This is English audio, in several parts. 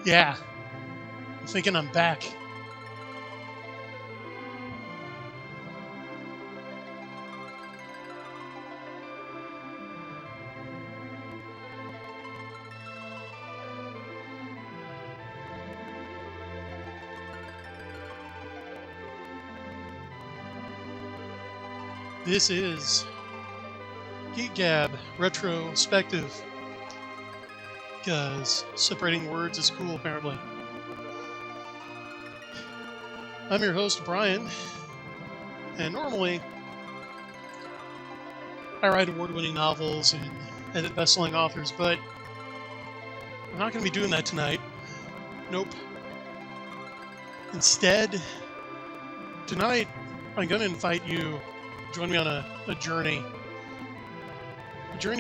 Yeah, I'm thinking I'm back. This is Geek Gab Retro-Spective, because separating words is cool, apparently. I'm your host, Brian, and normally I write award-winning novels and edit best-selling authors, but I'm not going to be doing that tonight. Nope. Instead, tonight I'm going to invite you to join me on a journey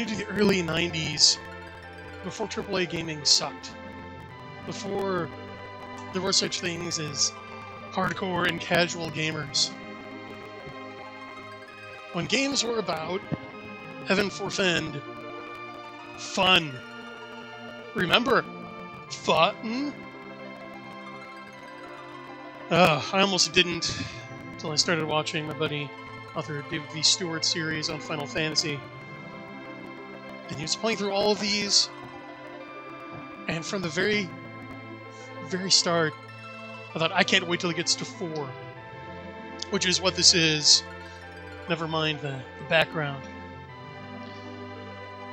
to the early 90s, before AAA gaming sucked, before there were such things as hardcore and casual gamers. When games were about, heaven forfend, fun. Remember, fun? I almost didn't until I started watching my buddy, author David V. Stewart's series on Final Fantasy. And he was playing through all of these, and from the very, very start, I thought, I can't wait till it gets to 4, which is what this is. Never mind the background.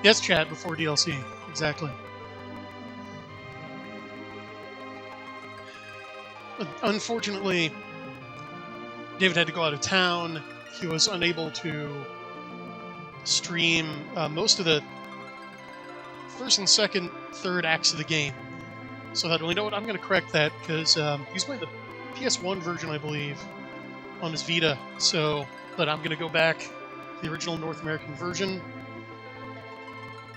Yes, chat, before DLC. Exactly. Unfortunately, David had to go out of town. He was unable to stream most of the first and second, third acts of the game. So that, well, you know what, I'm going to correct that, because he's playing the PS1 version, I believe, on his Vita. So, but I'm going to go back to the original North American version,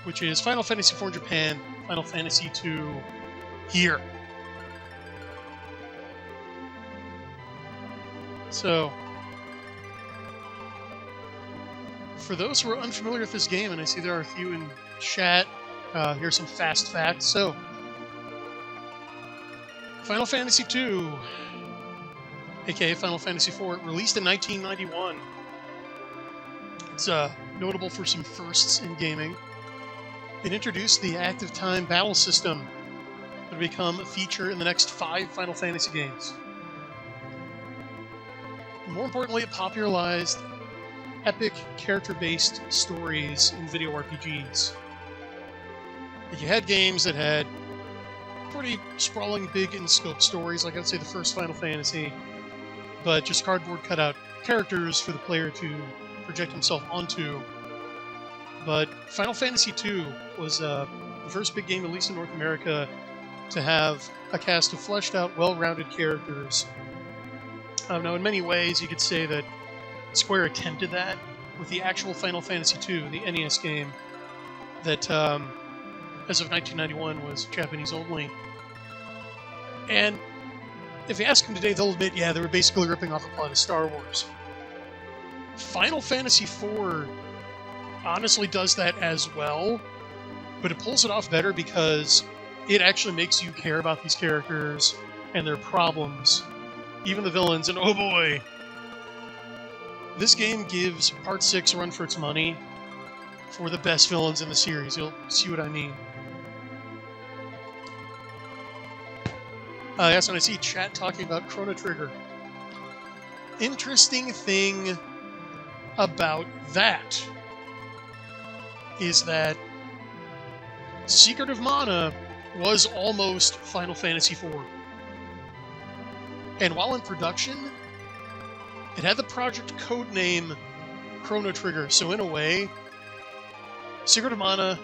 which is Final Fantasy IV in Japan, Final Fantasy II here. So, for those who are unfamiliar with this game, and I see there are a few in chat, here's some fast facts. So, Final Fantasy II, aka Final Fantasy IV, released in 1991. It's notable for some firsts in gaming. It introduced the active time battle system that would become a feature in the next 5 Final Fantasy games. More importantly, it popularized epic character-based stories in video RPGs. You had games that had pretty sprawling, big in scope stories, like I'd say the first Final Fantasy, but just cardboard cutout characters for the player to project himself onto. But Final Fantasy II was the first big game, at least in North America, to have a cast of fleshed out, well-rounded characters. Now, in many ways, you could say that Square attempted that with the actual Final Fantasy II, the NES game, that as of 1991 was Japanese only. And if you ask them today, they'll admit, yeah, they were basically ripping off a plot of Star Wars. Final Fantasy IV honestly does that as well, but it pulls it off better because it actually makes you care about these characters and their problems, even the villains, and oh boy, this game gives Part 6 a run for its money for the best villains in the series. You'll see what I mean. Yes, and I see chat talking about Chrono Trigger. Interesting thing about that is that Secret of Mana was almost Final Fantasy IV. And while in production, it had the project codename Chrono Trigger. So in a way, Secret of Mana,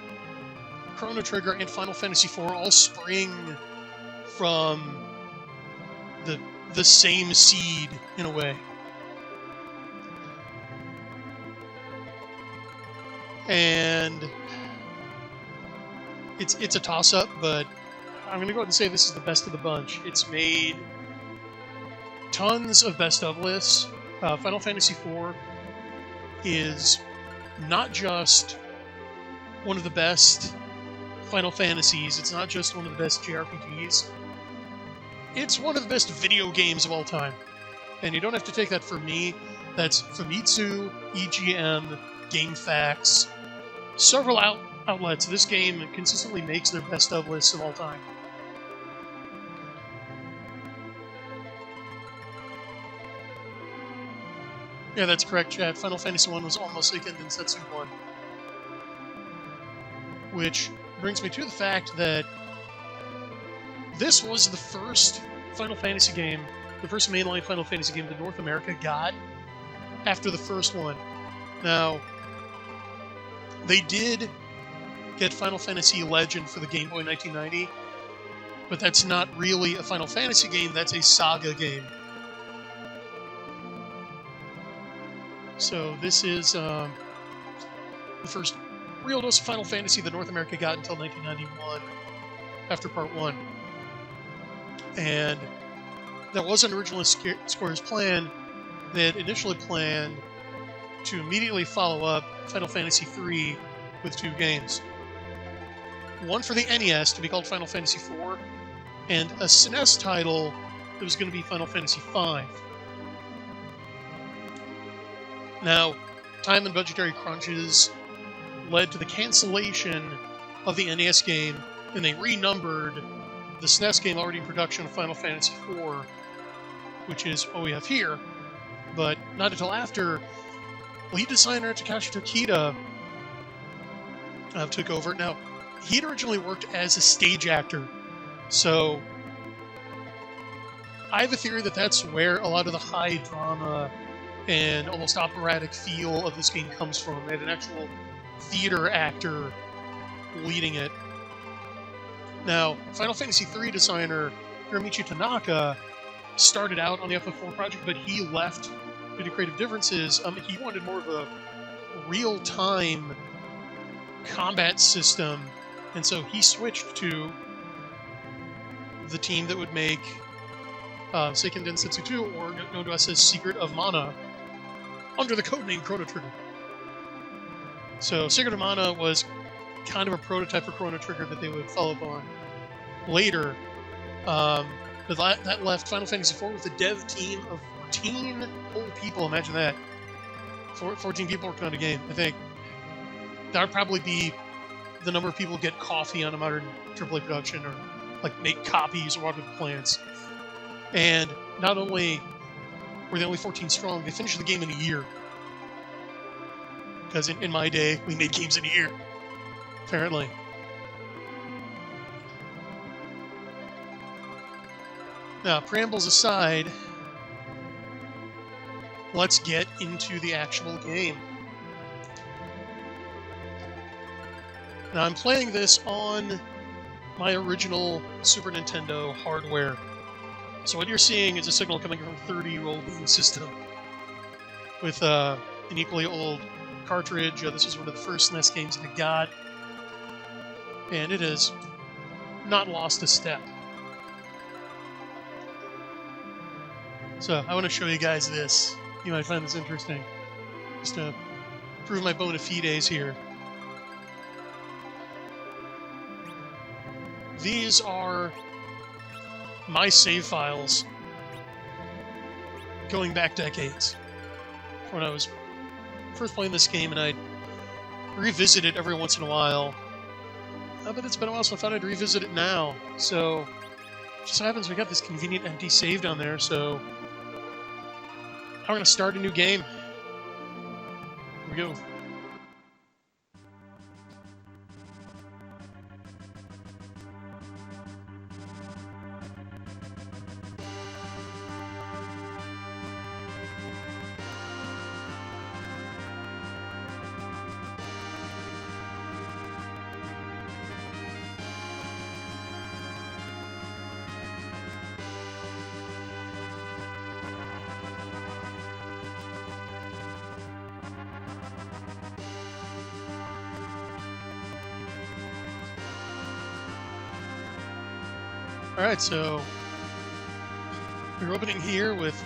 Chrono Trigger, and Final Fantasy IV all spring from the same seed, in a way. And it's a toss-up, but I'm going to go ahead and say this is the best of the bunch. It's made tons of best-of lists. Final Fantasy IV is not just one of the best Final Fantasies. It's not just one of the best JRPGs. It's one of the best video games of all time. And you don't have to take that from me. That's Famitsu, EGM, GameFAQs, several outlets. This game consistently makes their best of lists of all time. Yeah, that's correct, chat. Final Fantasy 1 was almost Seiken Densetsu 1. Which brings me to the fact that this was the first Final Fantasy game, the first mainline Final Fantasy game that North America got after the first one. Now, they did get Final Fantasy Legend for the Game Boy in 1990, but that's not really a Final Fantasy game, that's a Saga game. So this is the first real dose of Final Fantasy that North America got until 1991, after Part 1. And that wasn't originally Square's plan. They had initially planned to immediately follow up Final Fantasy III with 2 games. One for the NES to be called Final Fantasy IV, and a SNES title that was going to be Final Fantasy V. Now, time and budgetary crunches led to the cancellation of the NES game, and they renumbered the SNES game already in production of Final Fantasy IV, which is what we have here. But not until after lead designer Takashi Tokita took over. Now, he'd originally worked as a stage actor, so I have a theory that that's where a lot of the high drama and almost operatic feel of this game comes from. They had an actual theater actor leading it. Now, Final Fantasy III designer Hiromichi Tanaka started out on the FF4 project, but he left due to creative differences. He wanted more of a real-time combat system, and so he switched to the team that would make Seiken Densetsu 2, or known to us as Secret of Mana, under the codename Chrono Trigger. So Secret of Mana was kind of a prototype for Chrono Trigger that they would follow up on later. But that left Final Fantasy IV with a dev team of 14 whole people. Imagine that. 14 people working on a game. I think that would probably be the number of people who get coffee on a modern AAA production, or like make copies or water the plants. And not only were they only 14 strong, they finished the game in a year. Because in my day, we made games in a year, apparently. Now, preambles aside, let's get into the actual game. Now, I'm playing this on my original Super Nintendo hardware. So what you're seeing is a signal coming from a 30-year-old game system with an equally old cartridge. This is one of the first SNES games that I got, and it has not lost a step. So I want to show you guys this. You might find this interesting, just to prove my bona fides here. These are my save files going back decades, when I was first playing this game, and I'd revisit it every once in a while. But it's been a while, so I thought I'd revisit it now. So it just happens we got this convenient empty save down there, so I'm going to start a new game. Here we go. Alright, so we're opening here with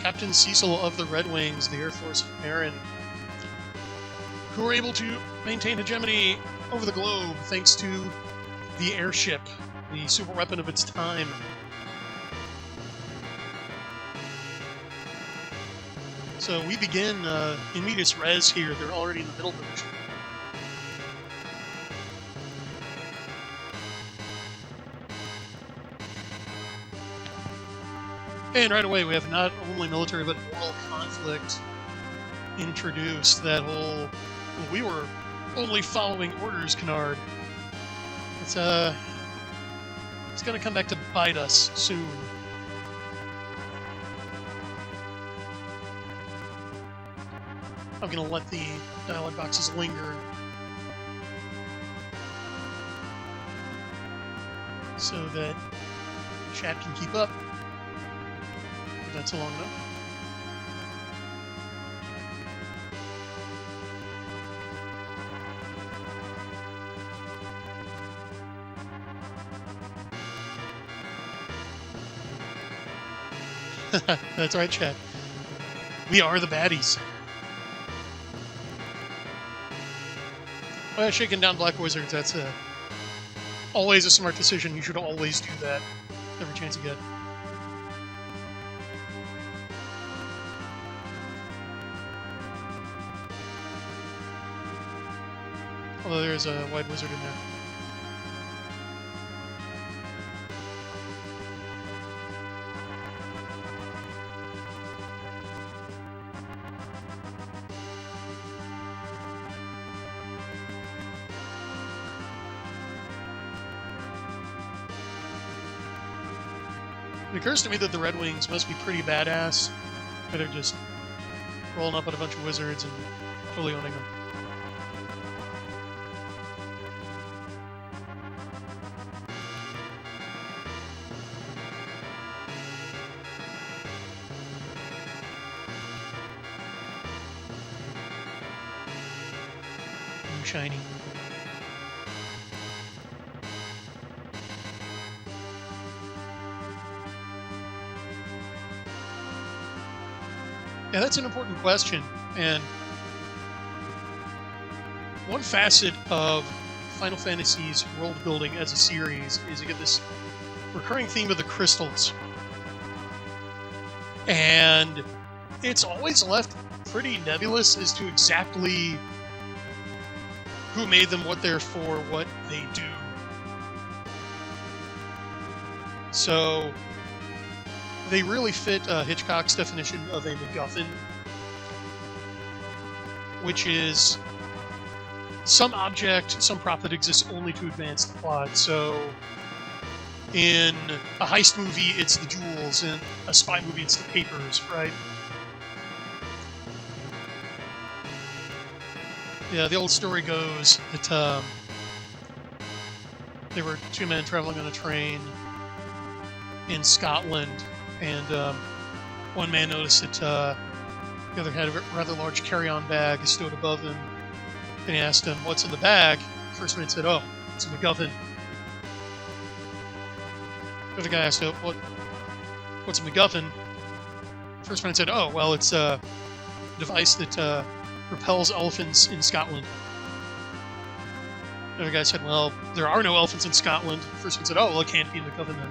Captain Cecil of the Red Wings, the Air Force of Marin, who were able to maintain hegemony over the globe thanks to the airship, the super weapon of its time. So we begin in medias res here. They're already in the middle position. And right away we have not only military but moral conflict introduced. That whole, well, we were only following orders, canard. It's going to come back to bite us soon. I'm going to let the dialogue boxes linger so that chat can keep up. But that's long enough. That's right, chat. We are the baddies. Well, shaking down Black Wizards, that's always a smart decision. You should always do that every chance you get. Although there's a White Wizard in there. It occurs to me that the Red Wings must be pretty badass. They're just rolling up on a bunch of wizards and totally owning them. Ooh, shiny. Yeah, that's an important question, and one facet of Final Fantasy's world building as a series is you get this recurring theme of the crystals, and it's always left pretty nebulous as to exactly who made them, what they're for, what they do. So they really fit Hitchcock's definition of a MacGuffin, which is some object, some prop that exists only to advance the plot. So in a heist movie, it's the jewels. In a spy movie, it's the papers, right? Yeah, the old story goes that there were two men traveling on a train in Scotland, and one man noticed that the other had a rather large carry-on bag stowed above him, and he asked him, "What's in the bag?" The first man said, "Oh, it's a MacGuffin." The other guy asked, "Oh, what's a MacGuffin?" The first man said, "Oh, well, it's a device that repels elephants in Scotland." The other guy said, "Well, there are no elephants in Scotland." The first one said, "Oh, well, it can't be a MacGuffin then."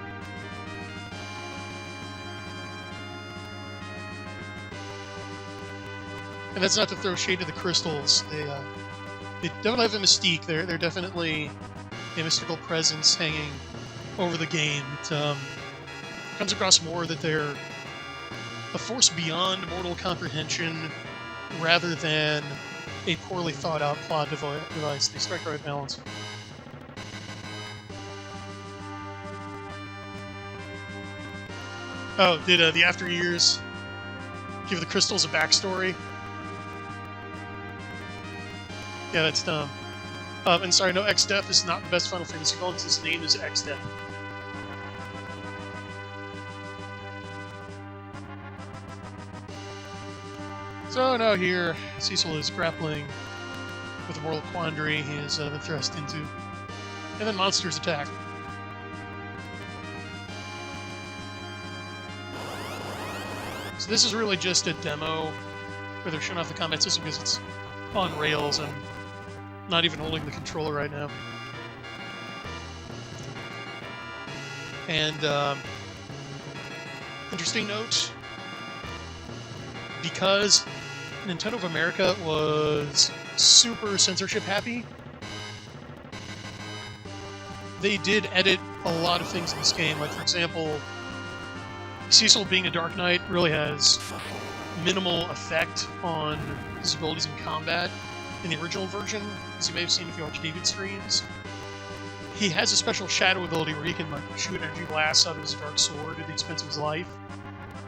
And that's not to throw shade to the crystals. They definitely have a mystique. They're definitely a mystical presence hanging over the game. It comes across more that they're a force beyond mortal comprehension rather than a poorly thought out plot device. They strike the right balance. Oh, did the After Years give the crystals a backstory? Yeah, that's dumb. And sorry, no, X-Death is not the best Final Fantasy villain because his name is X-Death. So now here, Cecil is grappling with a moral quandary he has been thrust into. And then monsters attack. So this is really just a demo where they're showing off the combat system because it's on rails and not even holding the controller right now. And interesting note, because Nintendo of America was super censorship happy, they did edit a lot of things in this game. Like, for example, Cecil being a Dark Knight really has minimal effect on his abilities in combat in the original version, as you may have seen if you watch David's streams. He has a special shadow ability where he can like shoot energy blasts out of his dark sword at the expense of his life.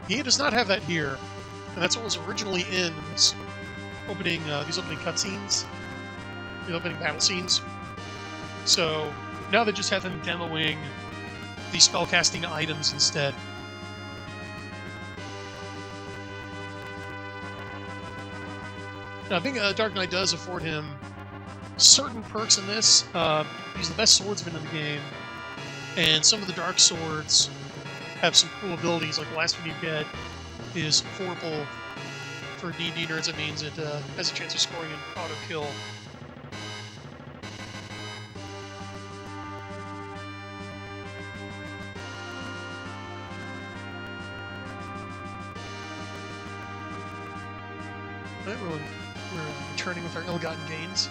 He does not have that here, and that's what was originally in this opening, these opening cutscenes, the opening battle scenes. So now they just have him demoing these spellcasting items instead. Now, being a Dark Knight does afford him certain perks in this. He's the best swordsman in the game, and some of the dark swords have some cool abilities. Like the last one you get is Forple. For D&D nerds, it means it has a chance of scoring an auto kill. Right, we're returning with our ill-gotten gains.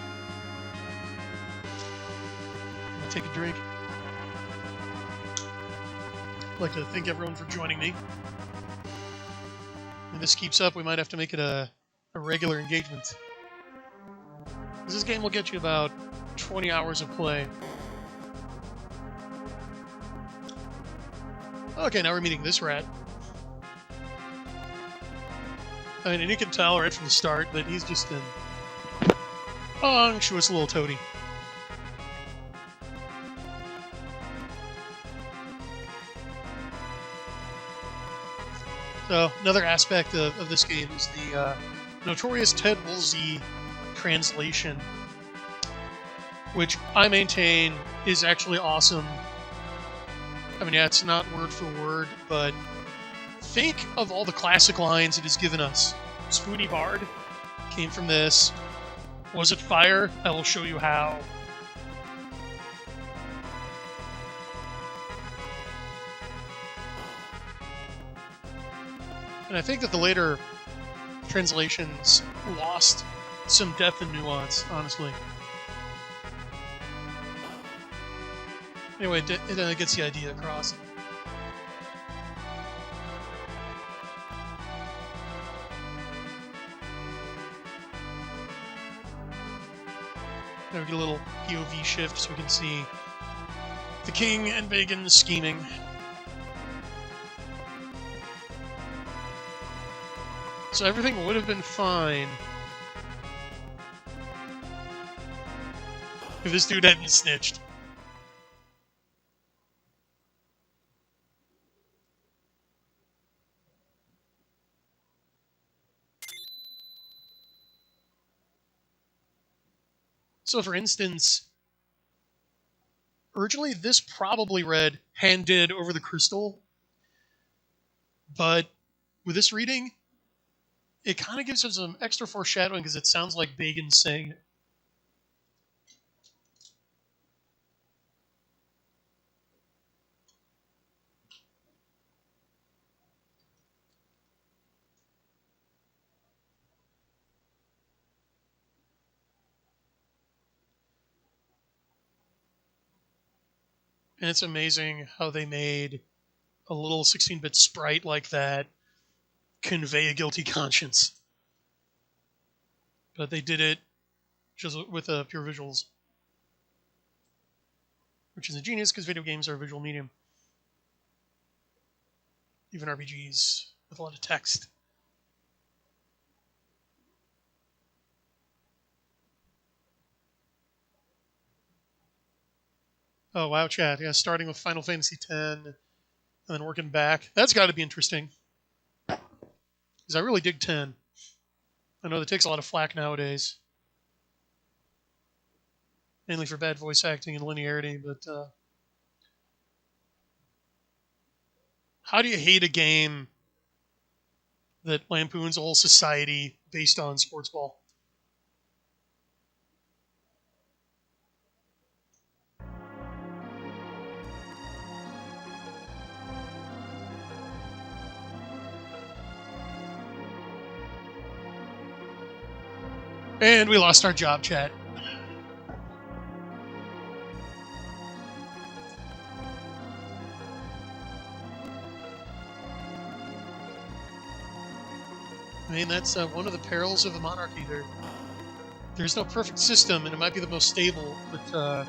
I'm gonna take a drink. I'd like to thank everyone for joining me. If this keeps up, we might have to make it a regular engagement. This game will get you about 20 hours of play. Okay, now we're meeting this rat. I mean, and you can tell right from the start that he's just an unctuous little toady. So, another aspect of this game is the notorious Ted Woolsey translation, which I maintain is actually awesome. I mean, yeah, it's not word for word, but think of all the classic lines it has given us. Spoony Bard came from this. Was it fire? I will show you how. And I think that the later translations lost some depth and nuance, honestly. Anyway, it gets the idea across. Now we get a little POV shift so we can see the king and Bacon scheming. So everything would have been fine if this dude hadn't snitched. So for instance, originally this probably read handed over the crystal, but with this reading, it kind of gives us some extra foreshadowing because it sounds like Bacon saying it. And it's amazing how they made a little 16-bit sprite like that convey a guilty conscience. But they did it just with pure visuals, which is ingenious because video games are a visual medium. Even RPGs with a lot of text. Oh, wow, chat. Yeah, starting with Final Fantasy X and then working back. That's got to be interesting. Because I really dig 10. I know that takes a lot of flack nowadays. Mainly for bad voice acting and linearity, but how do you hate a game that lampoons a whole society based on sports ball? And we lost our job chat. I mean, that's one of the perils of the monarchy. There's no perfect system, and it might be the most stable, but I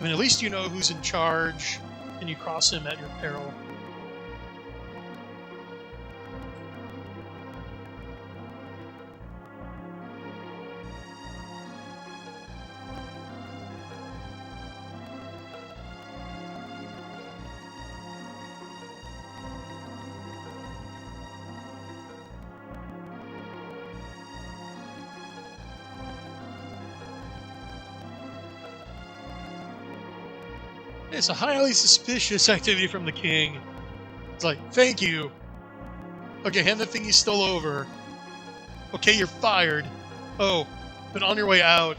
mean, at least you know who's in charge, and you cross him at your peril. It's a highly suspicious activity from the king. It's like, thank you. Okay, hand the thing you stole over. Okay, you're fired. Oh, but on your way out,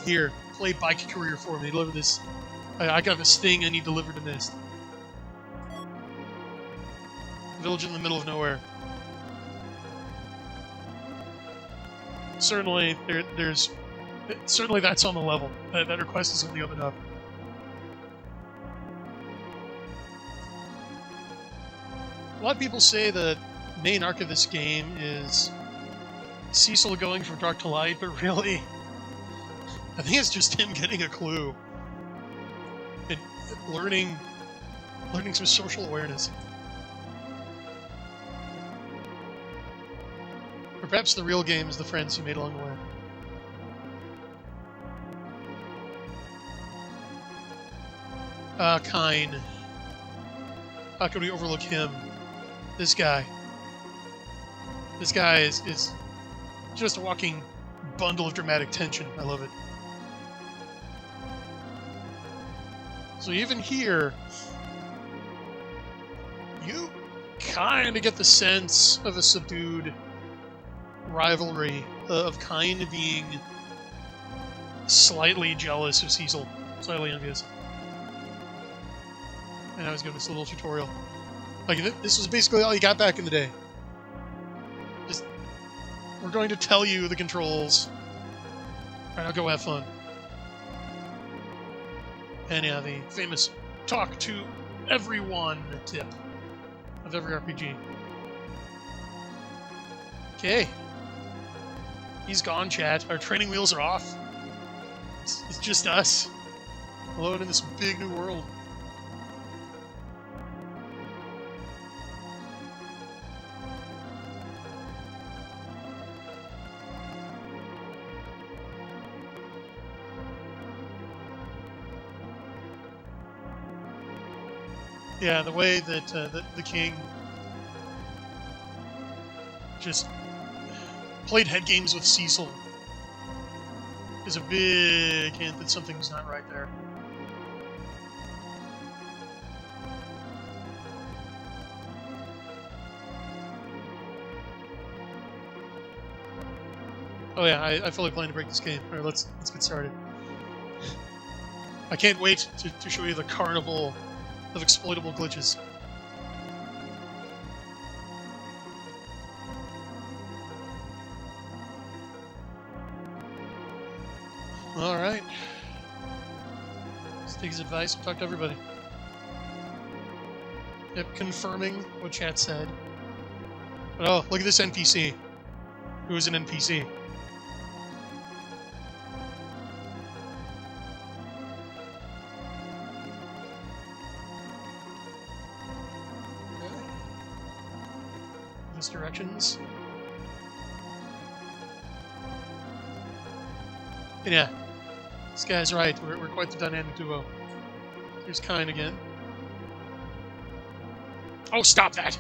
here, play bike courier for me. Deliver this. I got this thing I need delivered in this. Village in the middle of nowhere. Certainly, certainly that's on the level. That request isn't the up enough. A lot of people say the main arc of this game is Cecil going from dark to light, but really, I think it's just him getting a clue and learning some social awareness. Or perhaps the real game is the friends he made along the way. Kine. How could we overlook him? This guy. This guy is just a walking bundle of dramatic tension. I love it. So even here, you kind of get the sense of a subdued rivalry of Kine being slightly jealous of Cecil, slightly envious. And I was giving this little tutorial. Like, this was basically all you got back in the day. Just, we're going to tell you the controls. Alright, now go have fun. And yeah, the famous talk to everyone tip of every RPG. Okay. He's gone, chat. Our training wheels are off. It's just us. Alone in this big new world. Yeah, the way that the king just played head games with Cecil is a big hint that something's not right there. Oh yeah, I fully plan to break this game. All right, let's get started. I can't wait to show you the carnival of exploitable glitches. All right. Let's take his advice and talk to everybody. Yep, confirming what chat said. But oh, look at this NPC. Who is an NPC? Directions. And yeah, this guy's right. We're quite the dynamic duo. Here's Kine again. Oh, stop that!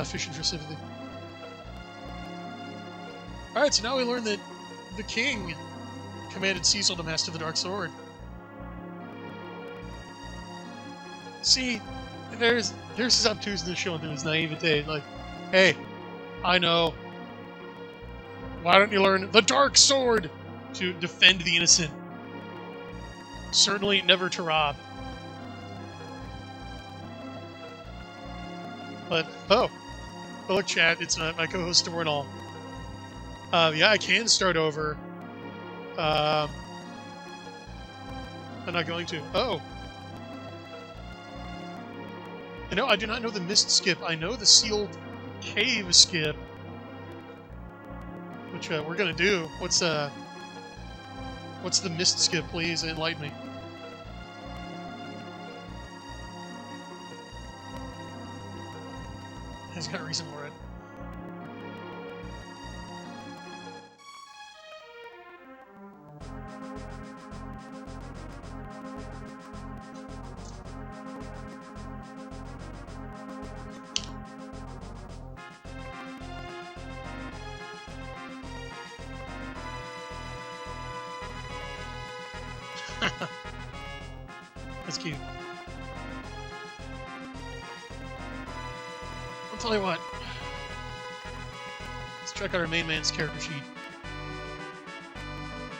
Fishing for sympathy. Alright, so now we learn that the king commanded Cecil to master the Dark Sword. See, there's his obtuseness showing through his naivete. Like, hey, I know. Why don't you learn the Dark Sword to defend the innocent? Certainly never to rob. But, oh, Oh, look, chat. It's my co-host, Dornall. Yeah, I can start over. I'm not going to. Oh. I do not know the mist skip. I know the sealed cave skip, which we're gonna do. What's the mist skip? Please enlighten me. He's got a reason for it. That's cute. I'll tell you what. Let's check out our main man's character sheet.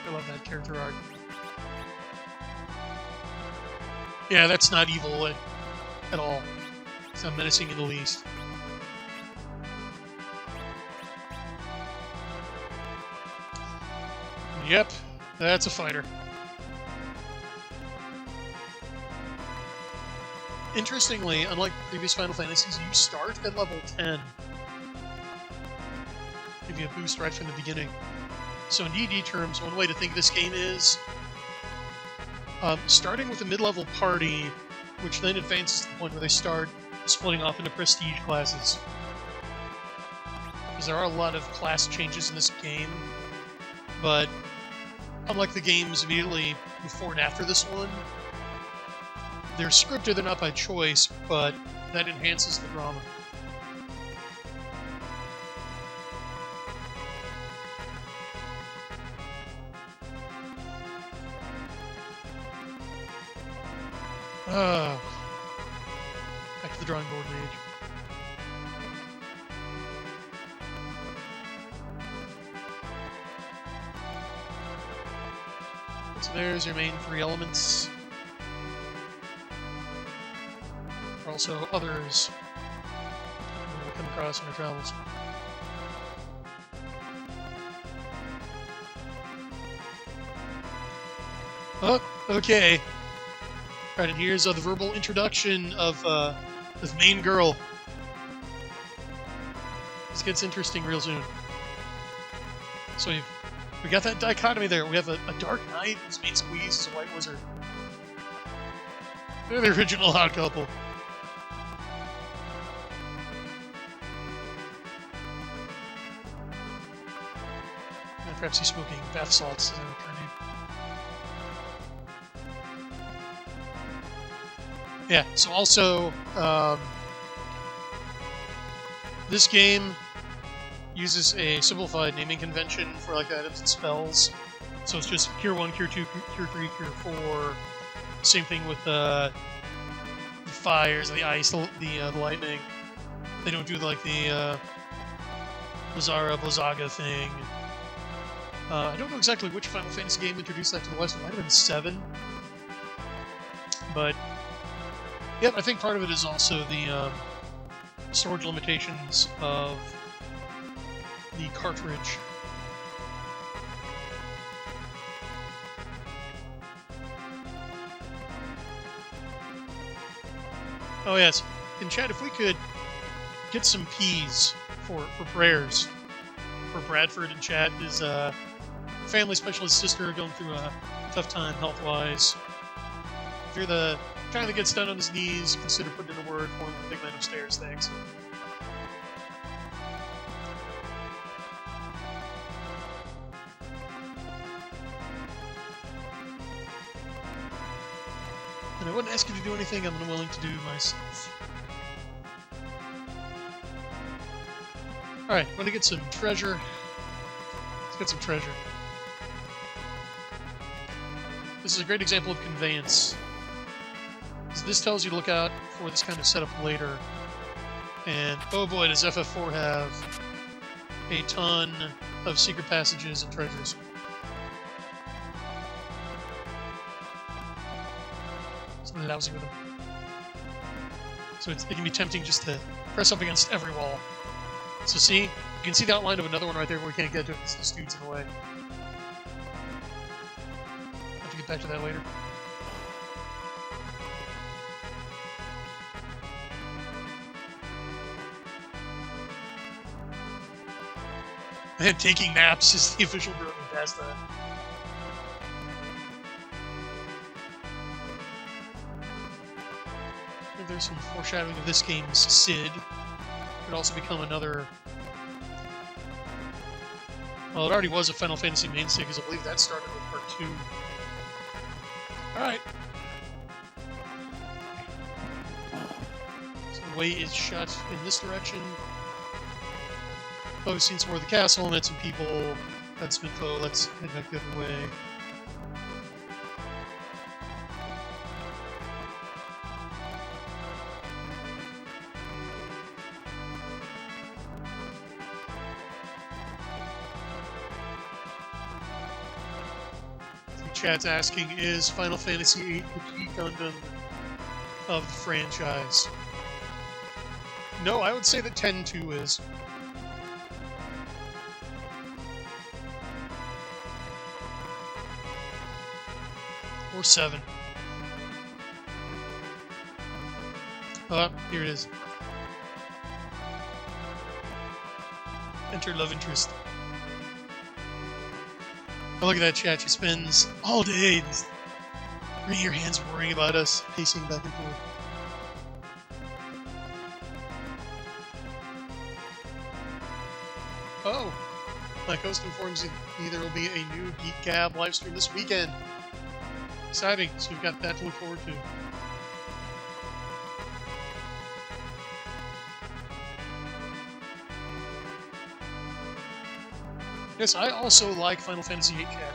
I love that character art. Yeah, that's not evil at all. It's not menacing in the least. Yep, that's a fighter. Interestingly, unlike previous Final Fantasies, you start at level 10. Give you a boost right from the beginning. So in D&D terms, one way to think of this game is starting with a mid-level party, which then advances to the point where they start splitting off into prestige classes. Because there are a lot of class changes in this game, but unlike the games immediately before and after this one, they're scripted, they're not by choice, but that enhances the drama. Back to the drawing board, Mage. So there's your main three elements. There are also others we'll come across in our travels. Oh, okay. Alright, and here's the verbal introduction of main girl. This gets interesting real soon. So we got that dichotomy there. We have a dark knight whose main squeeze is a white wizard. They're the original hot couple. And perhaps he's smoking bath salts. Is that her name? Yeah, so also, this game uses a simplified naming convention for like items and spells. So it's just Cure 1, Cure 2, Cure 3, Cure 4. Same thing with the fires, the ice, the lightning. They don't do like the Blizzaga thing. I don't know exactly which Final Fantasy game introduced that to the West. It might have been 7. But yeah, I think part of it is also the storage limitations of the cartridge. Oh yes, in chat, if we could get some P's for prayers for Bradford in chat, his family specialist sister going through a tough time health-wise. If you're the kind that gets down on his knees, consider putting in a word for him. Big man upstairs, thanks. And I wouldn't ask you to do anything I'm unwilling to do myself. Alright, want to get some treasure. Let's get some treasure. This is a great example of conveyance. So this tells you to look out for this kind of setup later. And oh boy, does FF4 have a ton of secret passages and treasures. It's really lousy with them. So it can be tempting just to press up against every wall. So see, you can see the outline of another one right there, but we can't get to it because this dude's in the way. I'll have to get back to that later. And taking naps is the official grooming past that. There's some foreshadowing of this game's Sid. Could also become another. Well, it already was a Final Fantasy mainstay because I believe that started with Part 2. Alright. So the way is shut in this direction. Oh, we've seen some more of the castle, met some people. That's been cool. Let's head back the other way. Chat's asking, is Final Fantasy VIII the key Gundam of the franchise? No, I would say that 10-2 is. Or 7. Here it is. Enter love interest. Oh, look at that chat. She spends all day just wringing her hands worrying about us, pacing back and forth. Oh, my host informs me there will be a new Geek Gab livestream this weekend. Exciting. So we've got that to look forward to. Yes, I also like Final Fantasy VIII chat.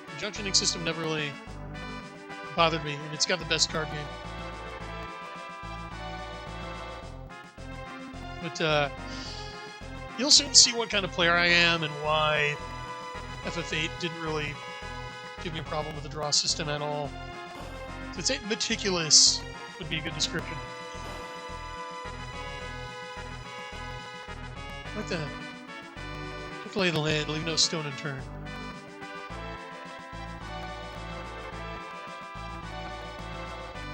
The junctioning system never really bothered me, and it's got the best card game. But you'll soon see what kind of player I am and why FF8 didn't really give me a problem with the draw system at all. So I'd say meticulous would be a good description. Like the lay of the land, leave no stone unturned.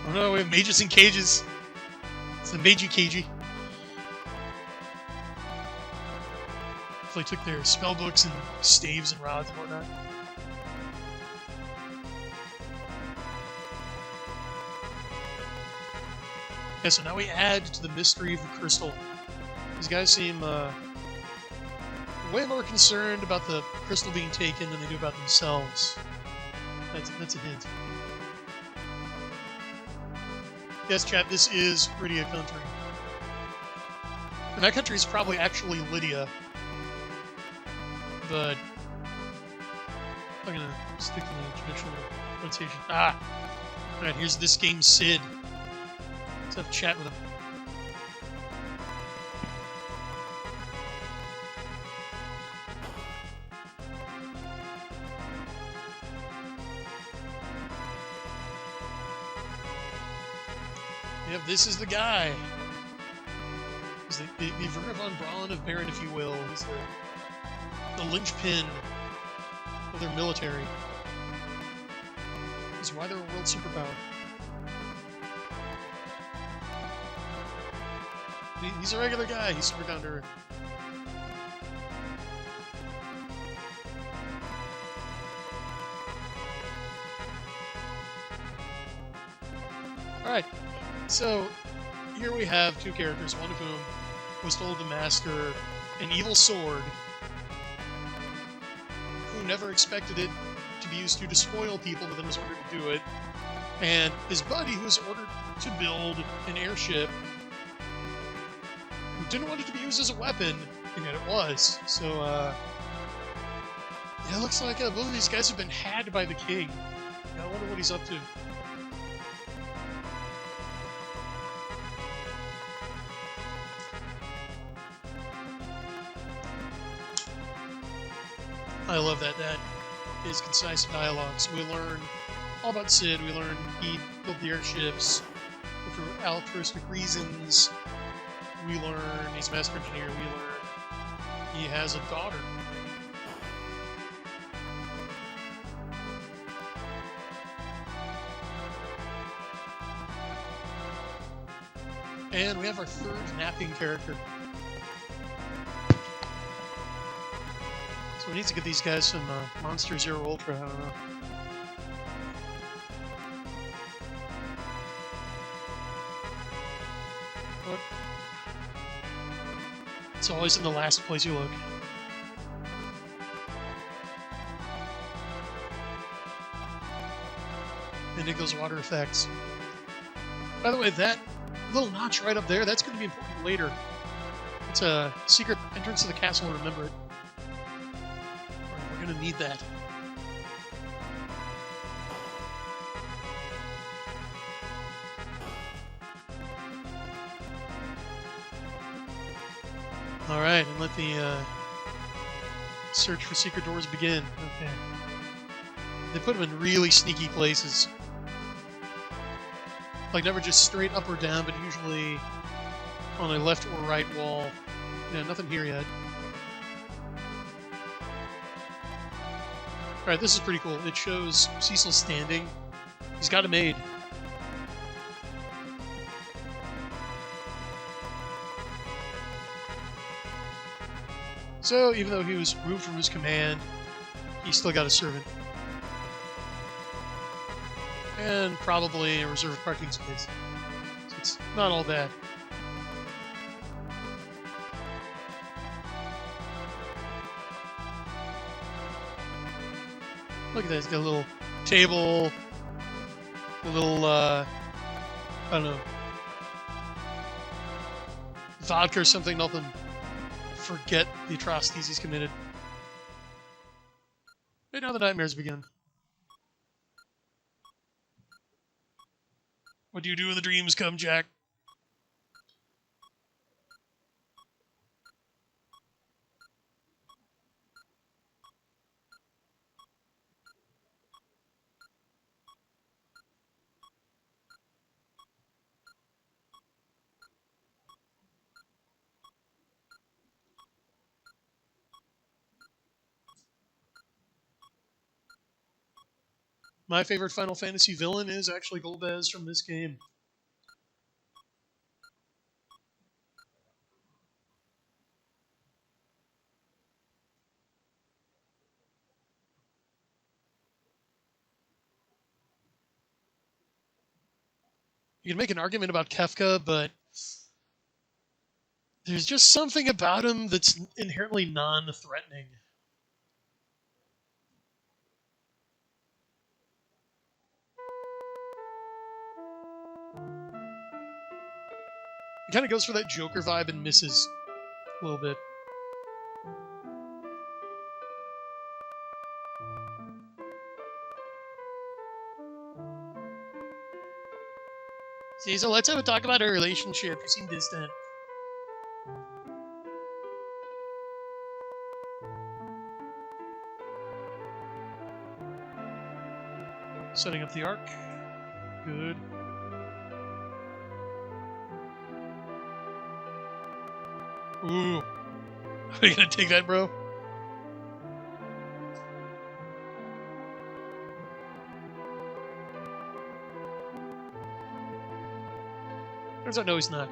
Oh no, we have mages in cages. It's the Meiji Keiji. They took their spell books and staves and rods and whatnot. Yeah, so now we add to the mystery of the crystal. These guys seem way more concerned about the crystal being taken than they do about themselves. That's a hint. Yes, chat, this is Rydia country. And that country is probably actually Lydia. But I'm gonna stick to the traditional pronunciation. Alright, here's this game's Sid. Let's have a chat with him. Yep, this is the guy. He's the Werner von Braun of Baron, if you will. He's the linchpin of their military. This is why they're a world superpower. He's a regular guy. He's super down to earth. Alright, so here we have two characters, one of whom was told to master an evil sword, who never expected it to be used to despoil people, but then was ordered to do it, and his buddy who was ordered to build an airship, who didn't want it to be used as a weapon, and yet it was. So, yeah, it looks like both of these guys have been had by the king. I wonder what he's up to. I love that. That is concise dialogue. So we learn all about Sid. We learn he built the airships. but for altruistic reasons, we learn he's a master engineer. We learn he has a daughter. And we have our third napping character. So we need to get these guys some Monster Zero Ultra. I don't know. What? It's always in the last place you look. Indigo's water effects. By the way, that little notch right up there, that's going to be important later. It's a secret entrance to the castle, remember it. We're going to need that. Alright, and let the search for secret doors begin. Okay. They put them in really sneaky places. Like never just straight up or down, but usually on a left or right wall. Yeah, nothing here yet. Alright, this is pretty cool. It shows Cecil standing. He's got a maid. So, even though he was removed from his command, he still got a servant. And probably a reserved parking space. So it's not all bad. Look at that, he's got a little table, a little, I don't know, vodka or something, nothing. Forget the atrocities he's committed. Right now the nightmares begin. What do you do when the dreams come, Jack? My favorite Final Fantasy villain is actually Golbez from this game. You can make an argument about Kefka, but there's just something about him that's inherently non-threatening. It kind of goes for that Joker vibe and misses a little bit. See, so let's have a talk about our relationship. You seem distant. Setting up the arc. Good. Ooh. Are you gonna take that, bro? Turns out, no, he's not.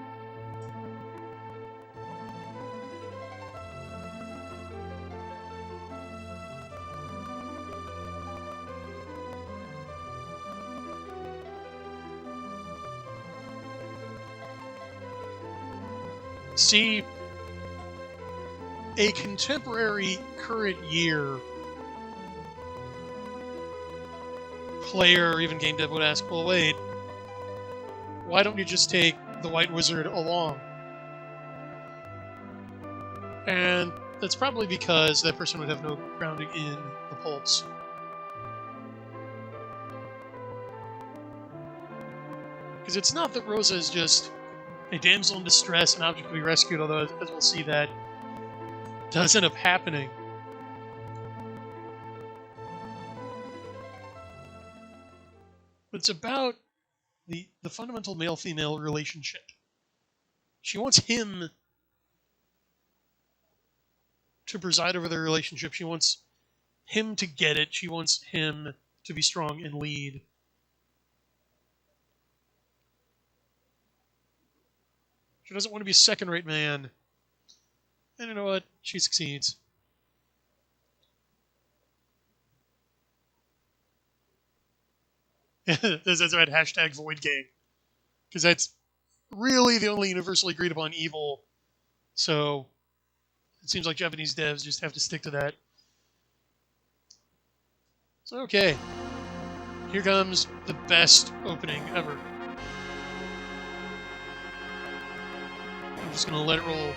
See, a contemporary current year player or even game dev would ask, well, wait, why don't you just take the White Wizard along? And that's probably because that person would have no grounding in the pulse. Because it's not that Rosa is just a damsel in distress, an object to be rescued, although, as we'll see, that does end up happening. But it's about the fundamental male-female relationship. She wants him to preside over their relationship. She wants him to get it. She wants him to be strong and lead. She doesn't want to be a second-rate man. And you know what? She succeeds. That's right, hashtag Void Gang. Because that's really the only universally agreed upon evil. So it seems like Japanese devs just have to stick to that. So, okay. Here comes the best opening ever. I'm just going to let it roll.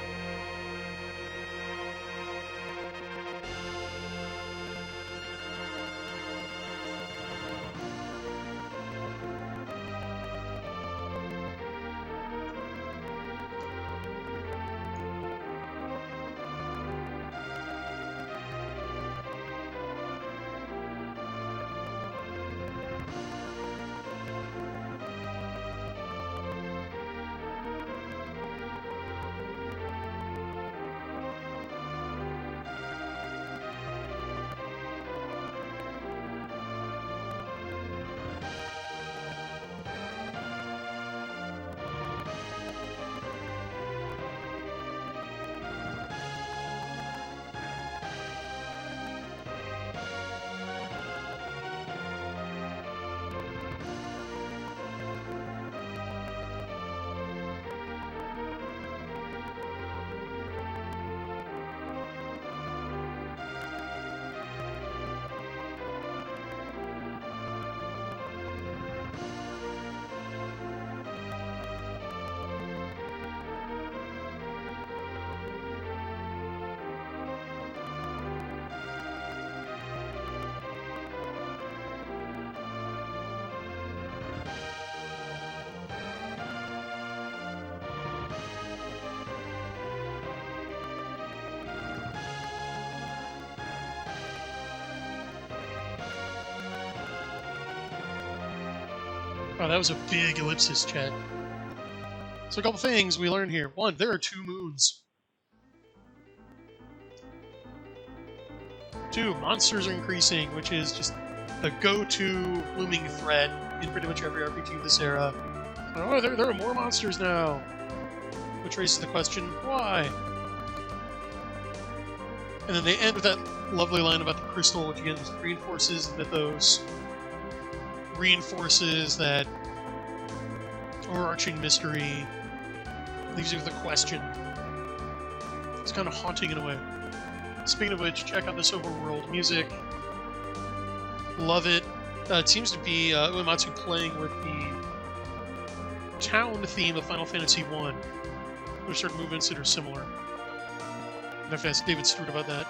Oh, that was a big ellipsis, Chad. So a couple things we learned here. One, there are 2 moons. 2, monsters are increasing, which is just the go-to looming threat in pretty much every RPG of this era. Oh, there are more monsters now. Which raises the question, why? And then they end with that lovely line about the crystal, which again just reinforces the mythos. Reinforces that overarching mystery, leaves you with a question. It's kind of haunting in a way. Speaking of which, check out this overworld music. Love it. It seems to be Uematsu playing with the town theme of Final Fantasy I. There's certain movements that are similar. And I have to ask David Stewart about that.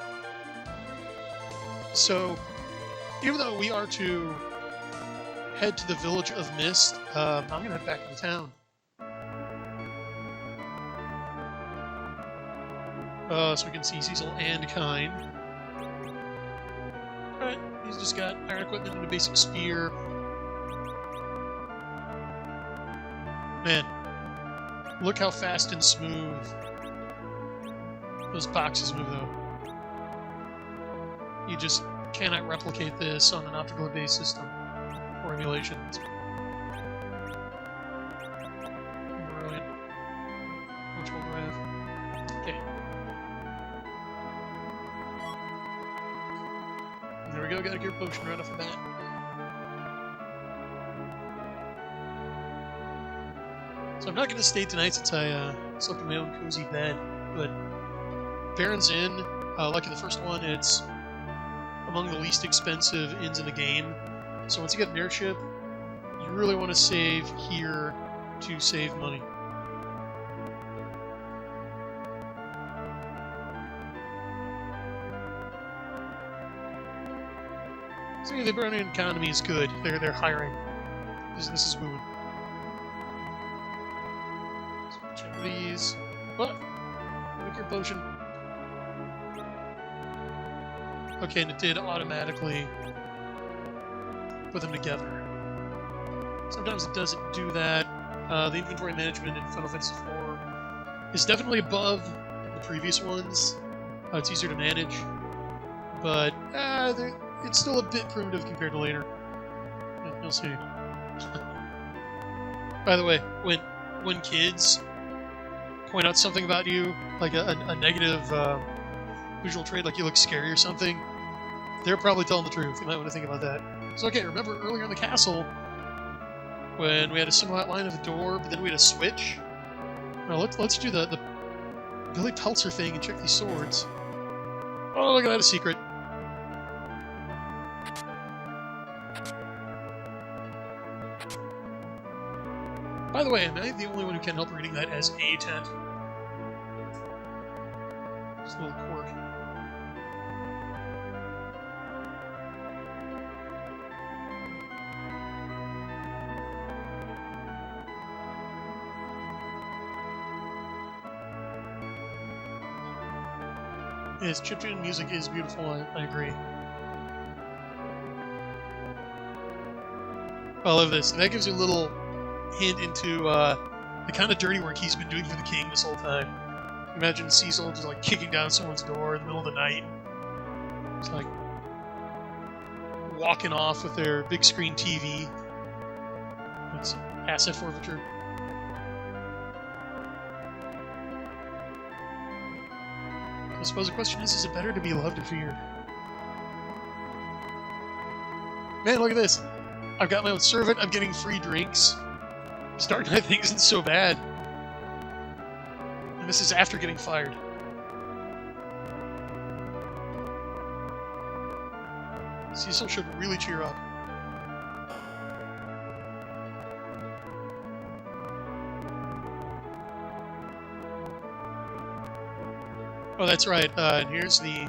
So, even though we are to head to the Village of Mist, I'm going to head back to the town. So we can see Cecil and Kine. Alright, he's just got iron equipment and a basic spear. Man, look how fast and smooth those boxes move, though. You just cannot replicate this on an optical-based system. Or emulation. Brilliant. Which one do I have? Okay. There we go, got a gear potion right off the bat. So I'm not going to stay tonight since I slept in my own cozy bed, but Baron's Inn, like in the first one, it's among the least expensive inns in the game. So once you get an airship, you really want to save here to save money. So yeah, the Brownian economy is good. They're hiring. Business is booming. So check these. What? Make your potion. Okay, and it did automatically put them together. Sometimes it doesn't do that. The inventory management in Final Fantasy IV is definitely above the previous ones. It's easier to manage, but it's still a bit primitive compared to later. You'll see. By the way, when kids point out something about you, like a negative visual trait, like you look scary or something, they're probably telling the truth. You might want to think about that. So, okay, remember earlier in the castle when we had a similar outline of the door, but then we had a switch? Now let's do the Billy Peltzer thing and check these swords. Oh, look at that, a secret. By the way, am I the only one who can't help reading that as a tent? Just a little quirk. Yes, chiptune music is beautiful, I agree. I love this. And that gives you a little hint into the kind of dirty work he's been doing for the king this whole time. Imagine Cecil just like kicking down someone's door in the middle of the night. It's like walking off with their big screen TV. It's asset forfeiture. I suppose the question is it better to be loved or feared? Man, look at this. I've got my own servant, I'm getting free drinks. Starting Night thing isn't so bad. And this is after getting fired. Cecil should really cheer up. Oh, that's right. And here's the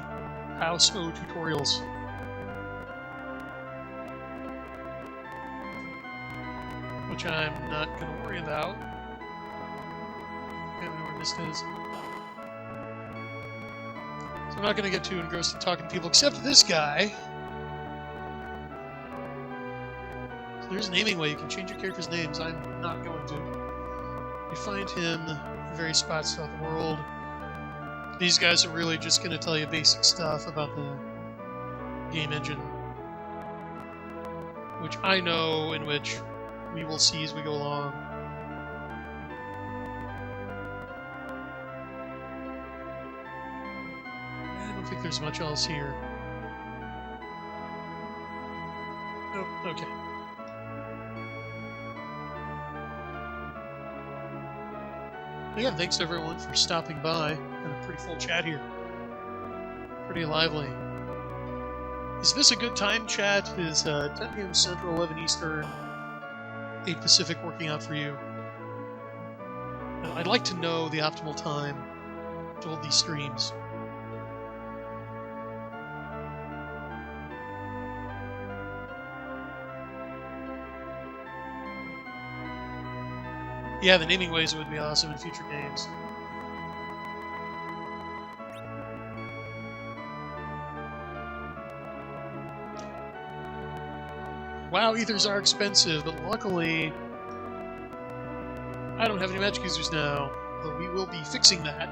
House O tutorials. Which I'm not going to worry about. I don't know where this is. So I'm not going to get too engrossed in talking to people, except this guy. So there's an naming way. You can change your character's names. I'm not going to. You find him in various spots throughout the world. These guys are really just going to tell you basic stuff about the game engine. Which I know, in which we will see as we go along. I don't think there's much else here. Oh, okay. Again, thanks to everyone for stopping by. And a pretty full chat here. Pretty lively. Is this a good time, chat? Is 10 p.m. Central, 11 Eastern, 8 Pacific working out for you? I'd like to know the optimal time to hold these streams. Yeah, the naming ways would be awesome in future games. Wow, ethers are expensive, but luckily I don't have any magic users now, though we will be fixing that.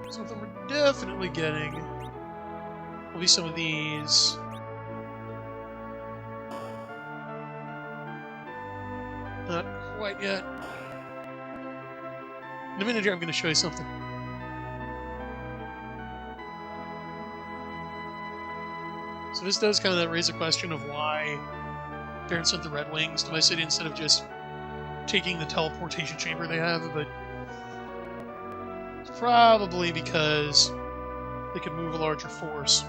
Something we're definitely getting will be some of these. Not quite yet. In a minute here, I'm going to show you something. So this does kind of raise a question of why Baron sent the Red Wings to my city instead of just taking the teleportation chamber they have, but it's probably because they could move a larger force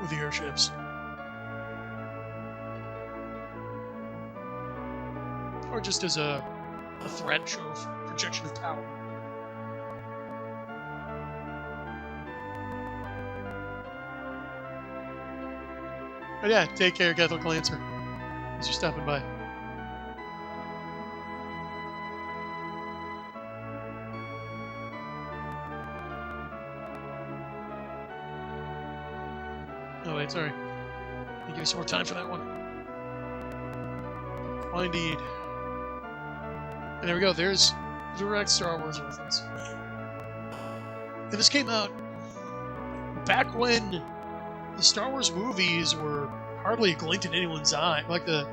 with the airships. Or just as a threat show of projection of power. But yeah, take care, Catholic Lancer. Thanks for stopping by. Oh wait, sorry. Give you some more time for that one. Why indeed. And there we go. There's direct Star Wars reference. And this came out back when the Star Wars movies were hardly a glint in anyone's eye. Like, the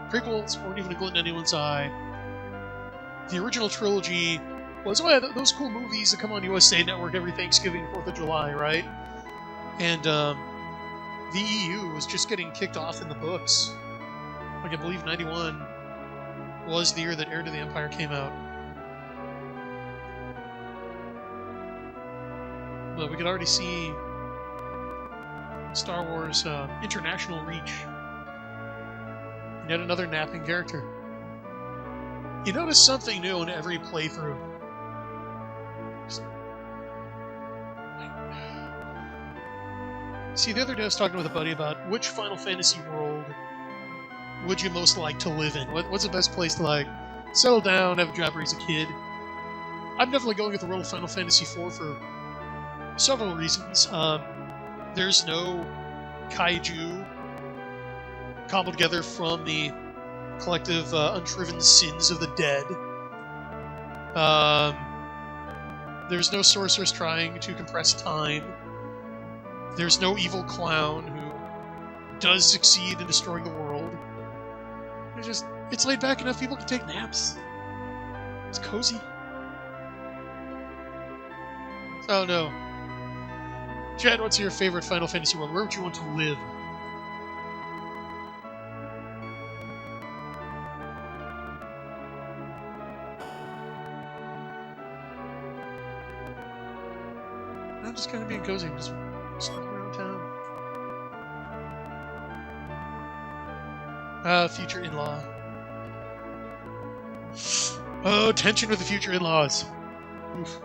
prequels weren't even a glint in anyone's eye. The original trilogy was, oh yeah, those cool movies that come on USA Network every Thanksgiving, 4th of July, right? And the EU was just getting kicked off in the books. Like, I believe 91 was the year that Heir to the Empire came out. But we could already see Star Wars international reach. Yet another napping character. You notice something new in every playthrough. See, the other day I was talking with a buddy about which Final Fantasy world would you most like to live in? What's the best place to, like, settle down, have a job, raise a kid? I'm definitely going with the world of Final Fantasy IV for several reasons. There's no kaiju cobbled together from the collective unshriven sins of the dead. There's no sorceress trying to compress time. There's no evil clown who does succeed in destroying the world. It's laid back enough people can take naps. It's cozy. Oh no. Chad, what's your favorite Final Fantasy world? Where would you want to live? I'm just kind of being cozy, just walking around town. Future in-law. Oh, tension with the future in-laws. Oof.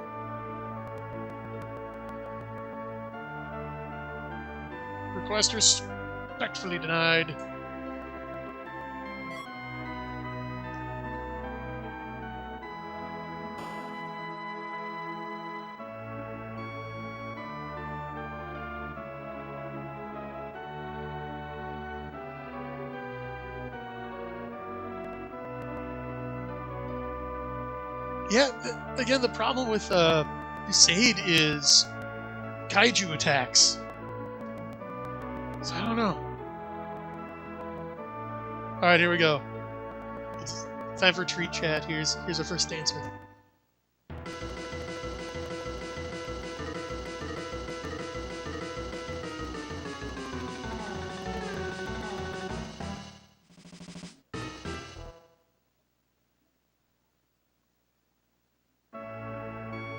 Request respectfully denied. Yeah, again, the problem with Crusade is kaiju attacks. So I don't know. Alright, here we go. It's time for a treat chat. Here's our first answer.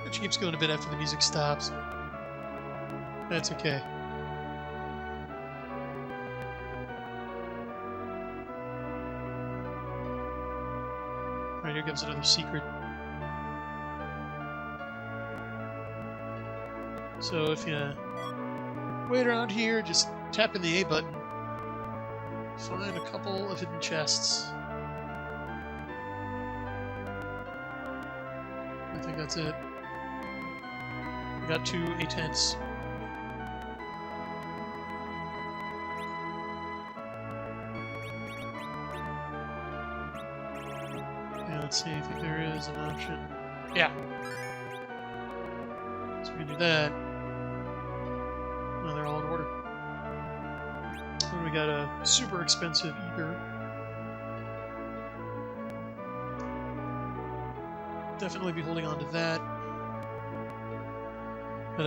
It keeps going a bit after the music stops. That's okay. Alright, here comes another secret. So if you wait around here, just tap in the A button. Find a couple of hidden chests. I think that's it. We got 2 A-tents. Let's see, I think there is an option. Yeah. So we can do that. No, they're all in order. Then we got a super expensive ether. Definitely be holding on to that. But,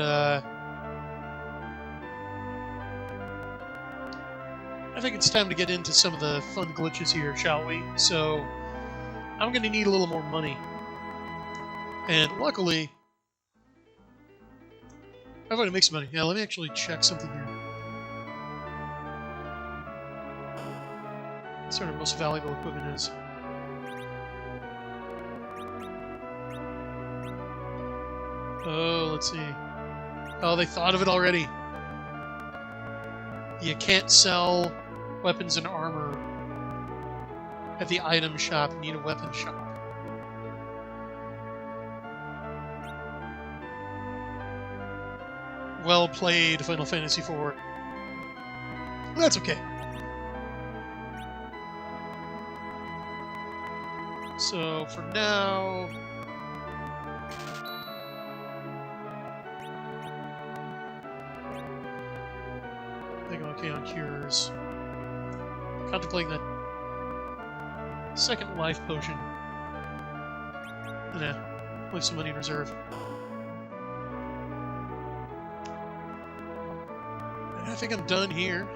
I think it's time to get into some of the fun glitches here, shall we? So, I'm going to need a little more money. And luckily, I've already made some money. Yeah, let me actually check something here. That's what our most valuable equipment is. Oh, let's see. Oh, they thought of it already. You can't sell weapons and armor at the item shop. You need a weapon shop. Well played, Final Fantasy IV. That's okay. So for now, I think I'm okay on cures. Contemplating that second life potion. Nah, leave some money in reserve. I think I'm done here.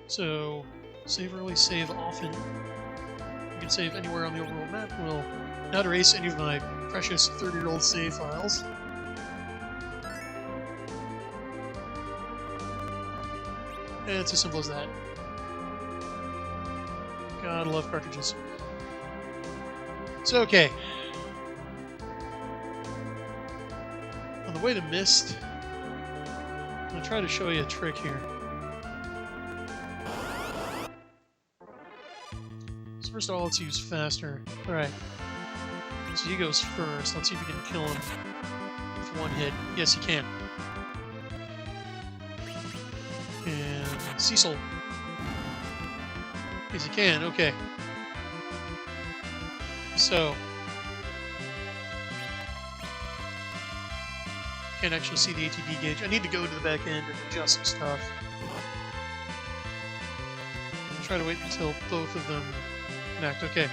So, save early, save often. You can save anywhere on the overall map. Will not erase any of my precious 30-year-old save files. And it's as simple as that. God, I love cartridges. So, okay. On the way to Mist, I'm going to try to show you a trick here. So first of all, let's use faster. Alright. So he goes first. Let's see if we can kill him with one hit. Yes, you can. And Cecil. Yes, you can. Okay. So, can't actually see the ATB gauge. I need to go to the back end and adjust some stuff. I'll try to wait until both of them connect. Okay.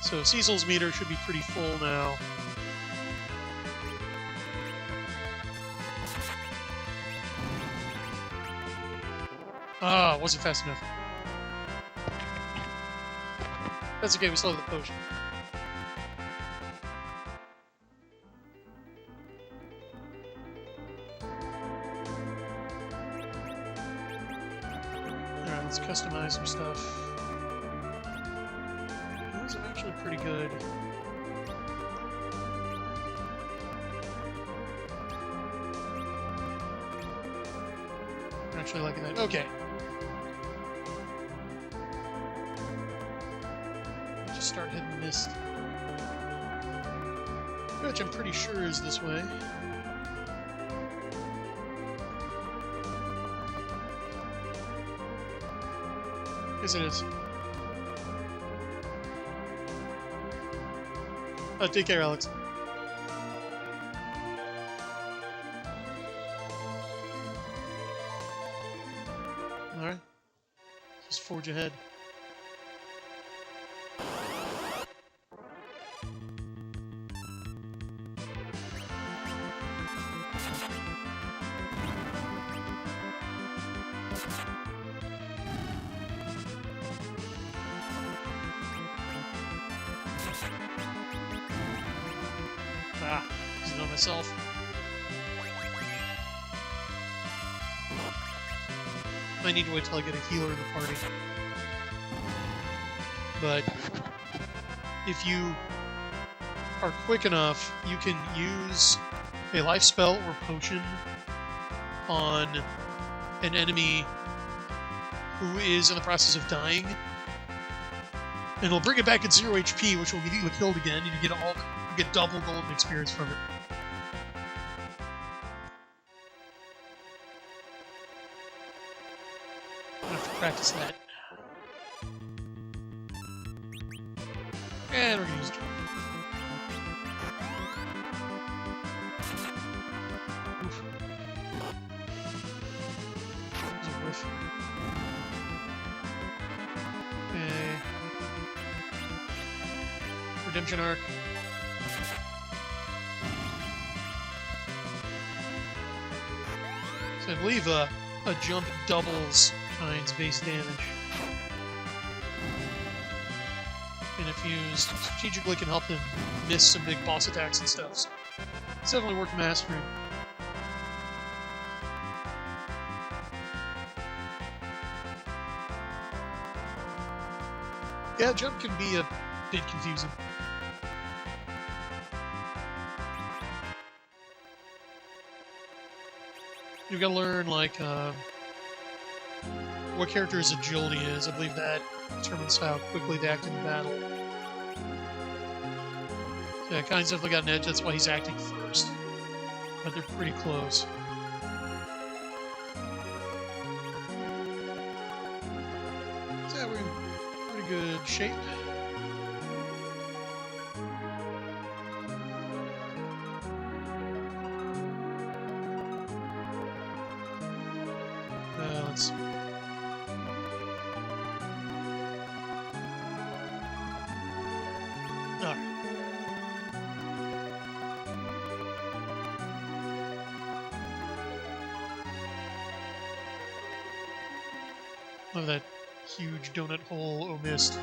So Cecil's meter should be pretty full now. Ah, wasn't fast enough. That's okay, we still have the potion. Alright, let's customize some stuff. Those are actually pretty good. I'm actually liking that. Okay. Let's just start hitting Mist. Which I'm pretty sure is this way. Yes, it is. Take care, Alex. Alright. Just forge ahead. Ah, using it on myself. I need to wait till I get a healer in the party. But if you are quick enough, you can use a life spell or potion on an enemy who is in the process of dying, and it'll bring it back at 0 HP, which will get you killed again, and you get double golden experience from it. I'm gonna have to practice that. And we're gonna use it. Oof. There's a whiff. Okay. Redemption arc. So I believe a jump doubles Kind's base damage. And if used strategically, can help him miss some big boss attacks and stuff. So it's definitely worth mastering. Yeah, jump can be a bit confusing. You've got to learn, like, what character's agility is. I believe that determines how quickly they act in battle. So yeah, Kind's definitely got an edge, that's why he's acting first. But they're pretty close. So yeah, we're pretty good. good shape. Let's see. All right. Love that huge donut hole. Oh, missed.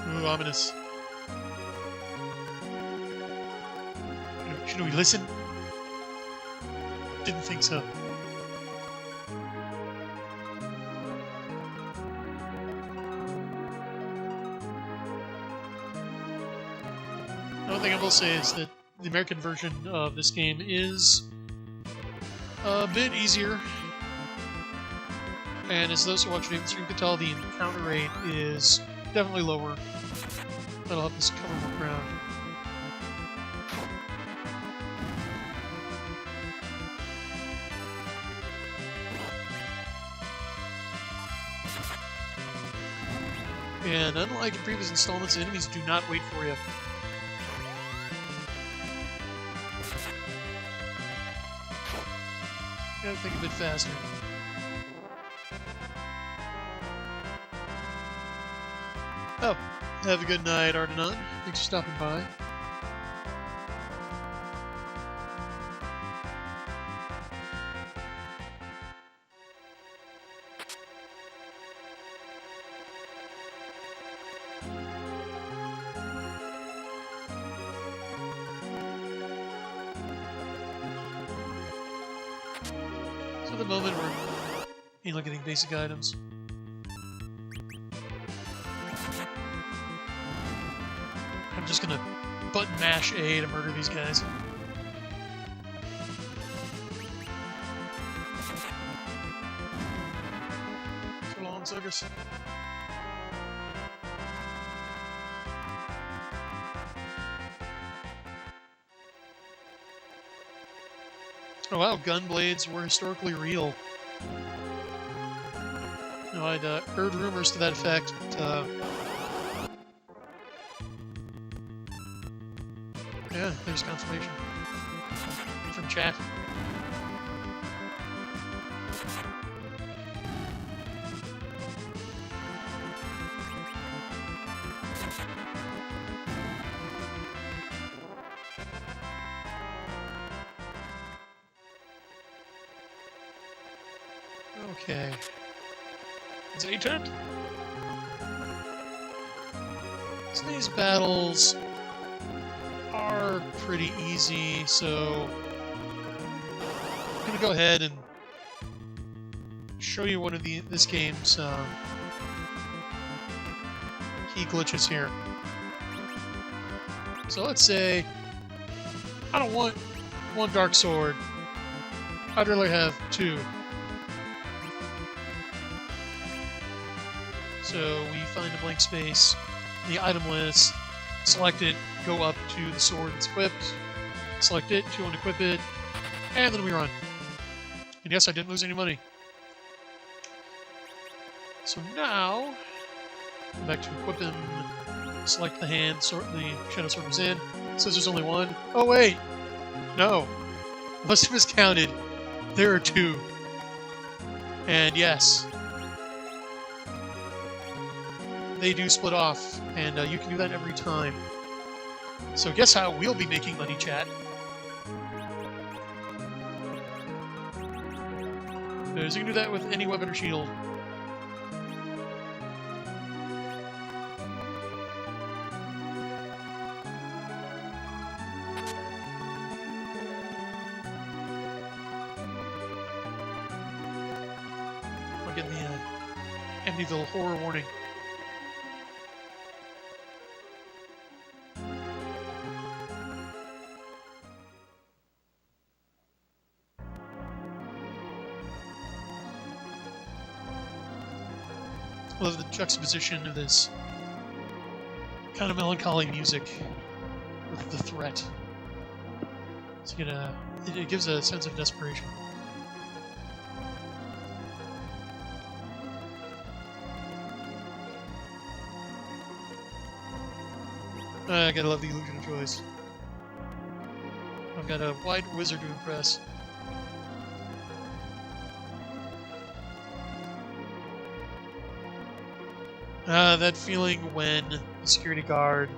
Ooh, ominous. Should we listen? Didn't think so. The only thing I will say is that the American version of this game is a bit easier. And as those who are watching the stream can tell, the encounter rate is definitely lower. That'll help us cover more ground. And unlike in previous installments, the enemies do not wait for you. Gotta think a bit faster. Oh, have a good night, Ardenon. Thanks for stopping by. So at the moment we're mainly getting basic items. I'm just gonna button mash A to murder these guys. So long, suckers. Oh wow, gun blades were historically real. No, I'd heard rumors to that effect. Yeah, there's confirmation from chat. Okay. It's a tent. These battles are pretty easy, so I'm gonna go ahead and show you one of this game's key glitches here. So let's say I don't want one dark sword. I'd rather have two. So we find a blank space, the item list, select it, go up to the sword that's equipped, select it to unequip it, and then we run. And yes, I didn't lose any money. So now, go back to equipping, select the hand, the shadow sword was in. It says there's only one. Oh wait! No! Must have miscounted. There are two. And yes, they do split off, and you can do that every time. So guess how we'll be making money, chat? Because you can do that with any weapon or shield. I'll get the Amityville horror warning. I love the juxtaposition of this kind of melancholy music with the threat. to get it gives a sense of desperation. I gotta love the illusion of choice. I've got a white wizard to impress. That feeling when the security guard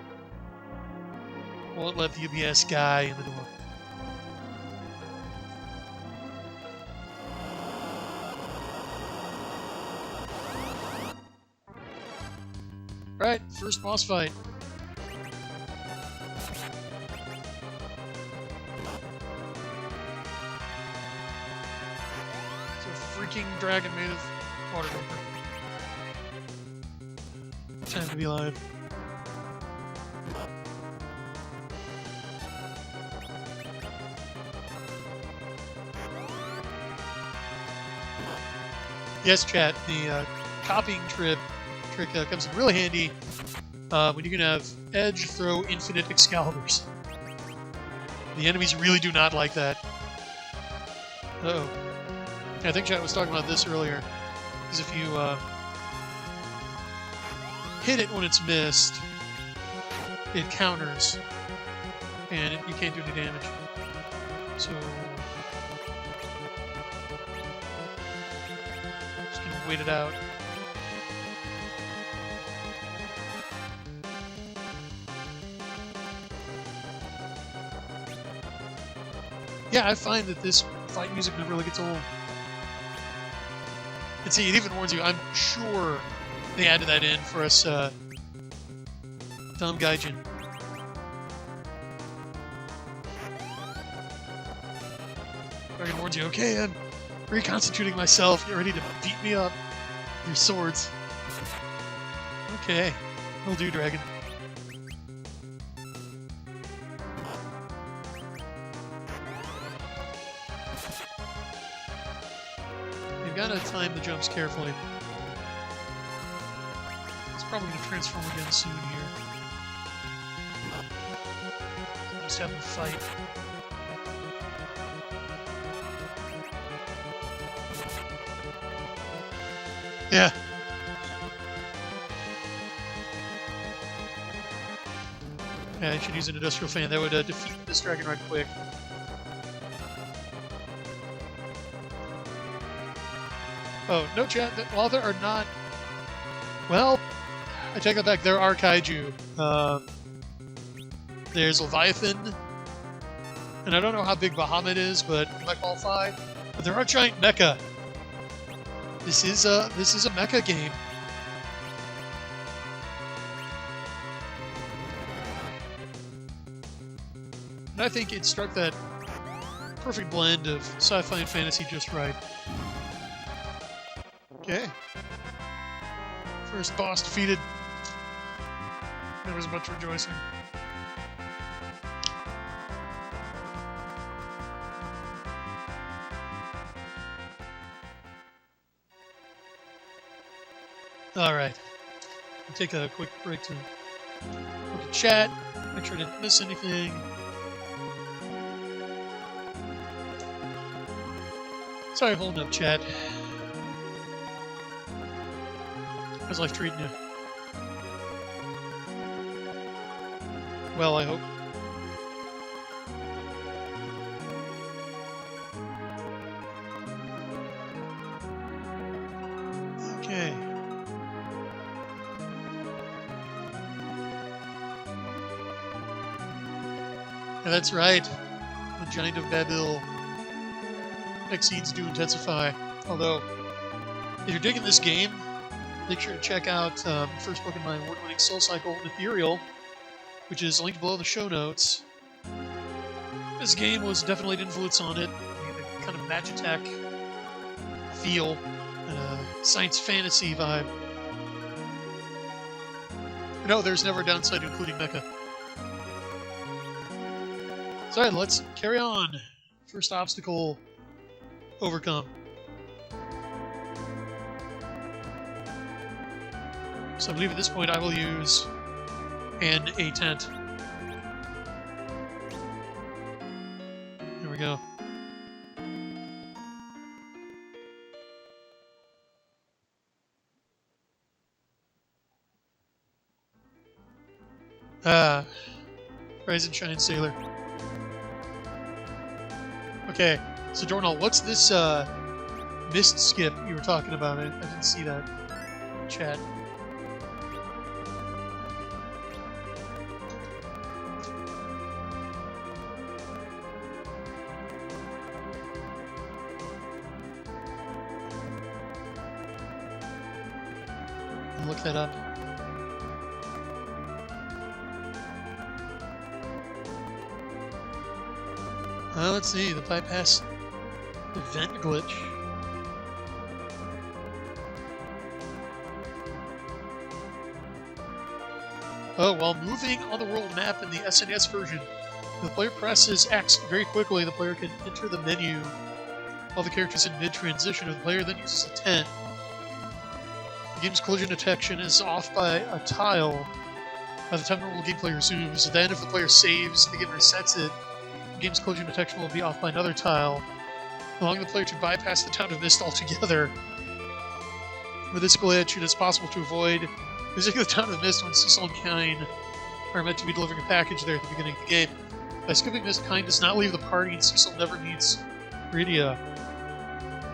won't let the UBS guy in the door. Alright, first boss fight. It's a freaking dragon made of water vapor. Time to be alive. Yes, chat. The copying trick comes in really handy when you can have Edge throw infinite Excaliburs. The enemies really do not like that. Uh-oh. I think chat was talking about this earlier. Because if you hit it when it's missed, it counters, and you can't do any damage. So just gonna wait it out. Yeah, I find that this fight music never really gets old. And see, it even warns you, I'm sure they added that in for us, Tom Gaijin. Dragon warns you, okay, I'm reconstituting myself, get ready to beat me up with your swords. Okay, will do, Dragon. You've got to time the jumps carefully. Probably going to transform again soon here. Just have a fight. Yeah. Yeah, I should use an industrial fan. That would defeat this dragon right quick. Oh, no chat. While there are not... Well... I take that back. There are kaiju. There's Leviathan, and I don't know how big Bahamut is, but it might qualify. But there are giant mecha. This is a mecha game. And I think it struck that perfect blend of sci-fi and fantasy just right. Okay. First boss defeated. There was much rejoicing. Alright. Take a quick break to look at chat, make sure I didn't miss anything. Sorry, holding up chat. How's life treating you? Well, I hope. Okay. Yeah, that's right. The Giant of Babil. Exceeds do intensify. Although, if you're digging this game, make sure to check out the first book in my award-winning Soul Cycle, Ethereal, which is linked below the show notes. This game was definitely an influence on it. A kind of Magitech feel and a science fantasy vibe. No, there's never a downside to including mecha. So alright, let's carry on. First obstacle overcome. So I believe at this point I will use a tent. Ah, Rise and Shine Sailor. Okay, so Dornall, what's this mist skip you were talking about? I didn't see that in chat. Look that up. Let's see, the bypass event glitch. Oh, while moving on the world map in the SNES version, if the player presses X very quickly, the player can enter the menu of the characters in mid-transition. If the player then uses a 10, the game's collision detection is off by a tile by the time normal gameplay resumes. Then, if the player saves, the game resets it. The game's collision detection will be off by another tile, allowing the player to bypass the Town of Mist altogether. With this glitch, it is possible to avoid visiting the Town of Mist when Cecil and Kine are meant to be delivering a package there at the beginning of the game. By skipping this, Kine does not leave the party and Cecil never meets Rydia.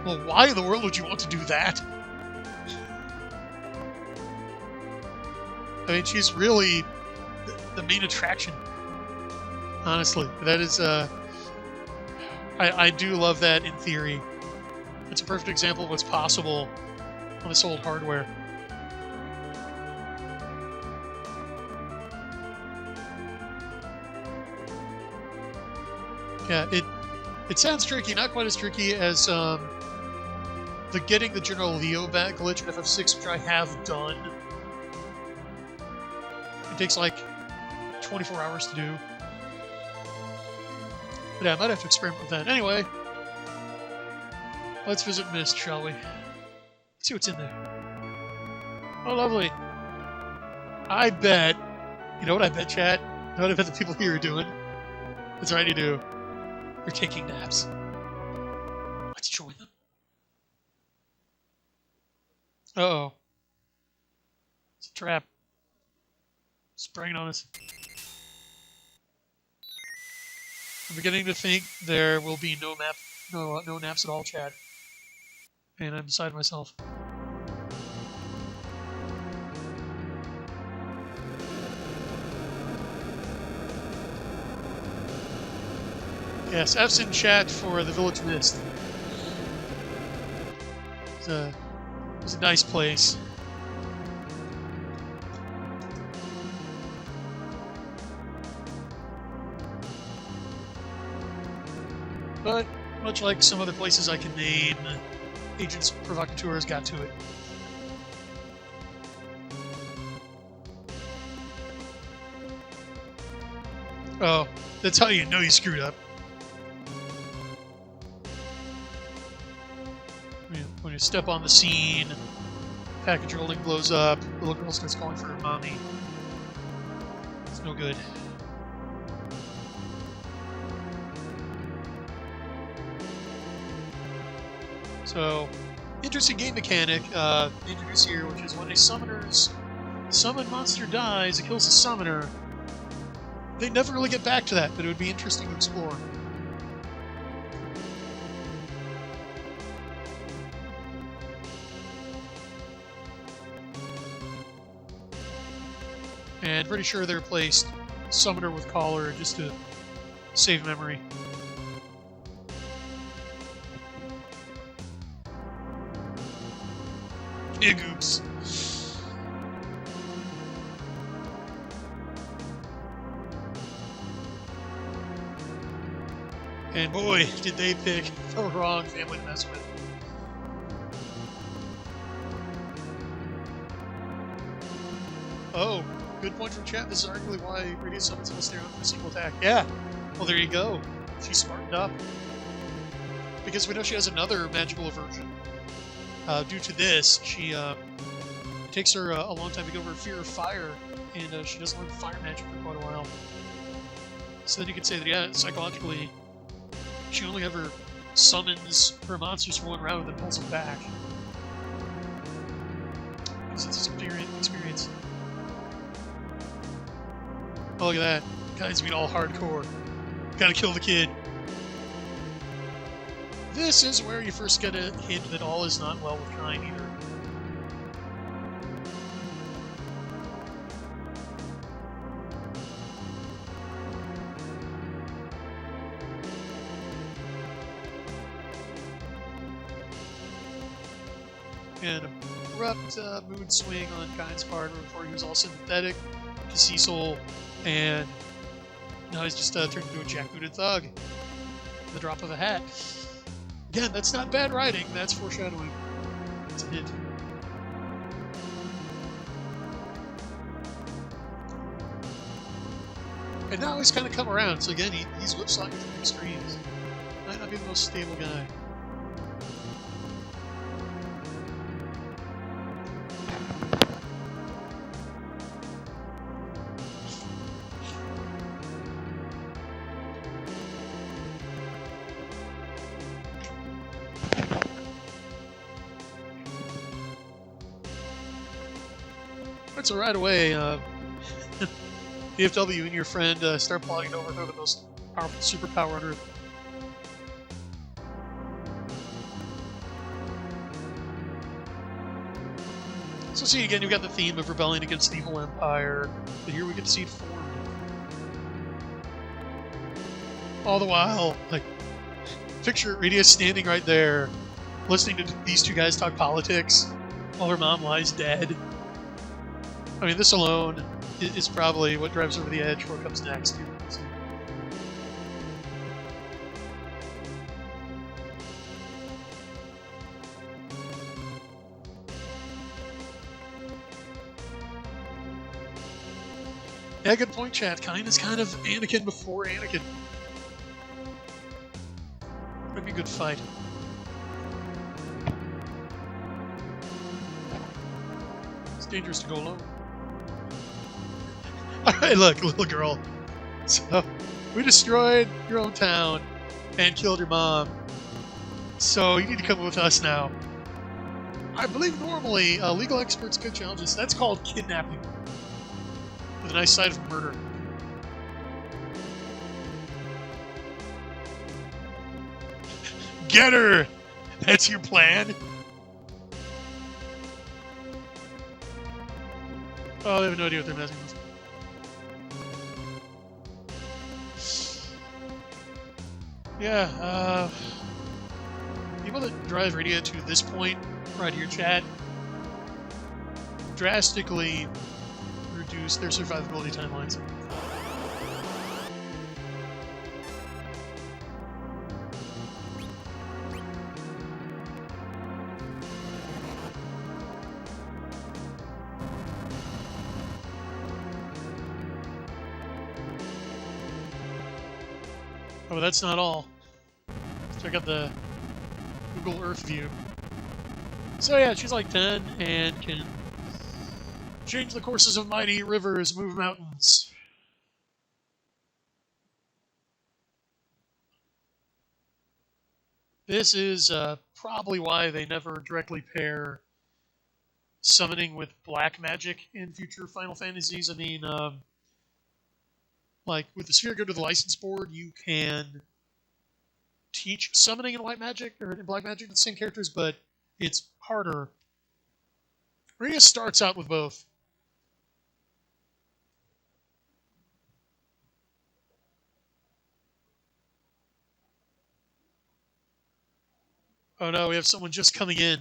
Well, why in the world would you want to do that? I mean, she's really the main attraction. Honestly, that is, I do love that in theory. It's a perfect example of what's possible on this old hardware. Yeah, it sounds tricky, not quite as tricky as the getting the General Leo back glitch in FF6, which I have done. It takes like 24 hours to do. But yeah, I might have to experiment with that. Anyway, let's visit Mist, shall we? Let's see what's in there. Oh, lovely. I bet, you know what I bet, chat? You know what I bet the people here are doing? That's right, you do. You're taking naps. Let's join them. Uh-oh. It's a trap. Spraying on us. I'm beginning to think there will be no naps at all, chat. And I'm beside myself. Yes, F's in chat for the Village Mist. It's a nice place. But, much like some other places I can name, Agents Provocateurs got to it. Oh, that's how you know you screwed up. When you step on the scene, package holding blows up, little girl starts calling for her mommy. It's no good. So, interesting game mechanic introduced here, which is when a summoner's summon monster dies, it kills the summoner. They never really get back to that, but it would be interesting to explore. And pretty sure they replaced Summoner with Caller just to save memory. Big oops. And boy, did they pick the wrong family to mess with. Oh, good point from chat. This is arguably why Rydia summons will stay on for a single attack. Yeah, well there you go. She's smartened up. Because we know she has another magical aversion. Due to this, it takes her a long time to get over her fear of fire, and she doesn't learn fire magic for quite a while. So then you could say that, yeah, psychologically, she only ever summons her monsters for one round and then pulls them back. Because it's a superior experience. look at that. Guys being all hardcore. Gotta kill the kid. This is where you first get a hint that all is not well with Kyne either. An abrupt mood swing on Kyne's part, before he was all sympathetic to Cecil, and now he's just turned into a jackbooted thug. The drop of a hat. Again, that's not bad writing, that's foreshadowing. It's a hint. And now he's kind of come around, so again, he's whipsawing from extremes. Might not be the most stable guy. So right away, DFW and your friend start plotting to overthrow the most powerful superpower on Earth. So see, again, you've got the theme of rebelling against the evil empire, but here we get to see it formed. All the while, like, picture Radia standing right there, listening to these two guys talk politics, while her mom lies dead. I mean, this alone is probably what drives over the edge for what comes next. Yeah, good point, chat. Kyne is kind of Anakin before Anakin. Would be a good fight. It's dangerous to go alone. Alright, look, little girl. So, we destroyed your own town and killed your mom. So, you need to come with us now. I believe normally legal experts could challenge this. That's called kidnapping. With a nice side of murder. Get her! That's your plan? Oh, they have no idea what they're messing with. Yeah, people that drive Radia to this point, right here, chat, drastically reduce their survivability timelines. Oh, but that's not all. Check out the Google Earth view. So yeah, she's like 10 and can change the courses of mighty rivers, move mountains. This is probably why they never directly pair summoning with black magic in future Final Fantasies. I mean, like, with the Sphere Go to the License Board, you can teach summoning in white magic, or in black magic to the same characters, but it's harder. Radia starts out with both. Oh no, we have someone just coming in.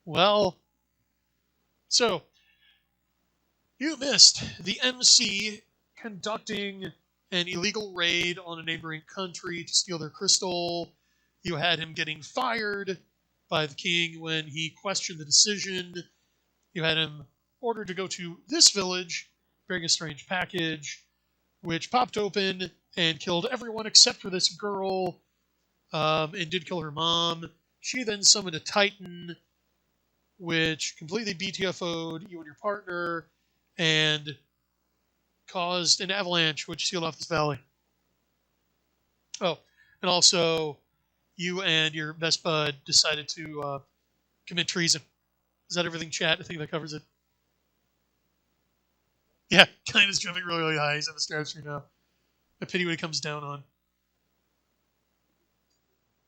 Well, so, you missed the MC conducting an illegal raid on a neighboring country to steal their crystal. You had him getting fired by the king when he questioned the decision. You had him ordered to go to this village, bearing a strange package, which popped open and killed everyone except for this girl, and did kill her mom. She then summoned a Titan, which completely BTFO'd you and your partner, and caused an avalanche, which sealed off this valley. Oh, and also, you and your best bud decided to commit treason. Is that everything, chat? I think that covers it. Yeah, kind is jumping really, really high. He's on the stratosphere now. I pity when he comes down on.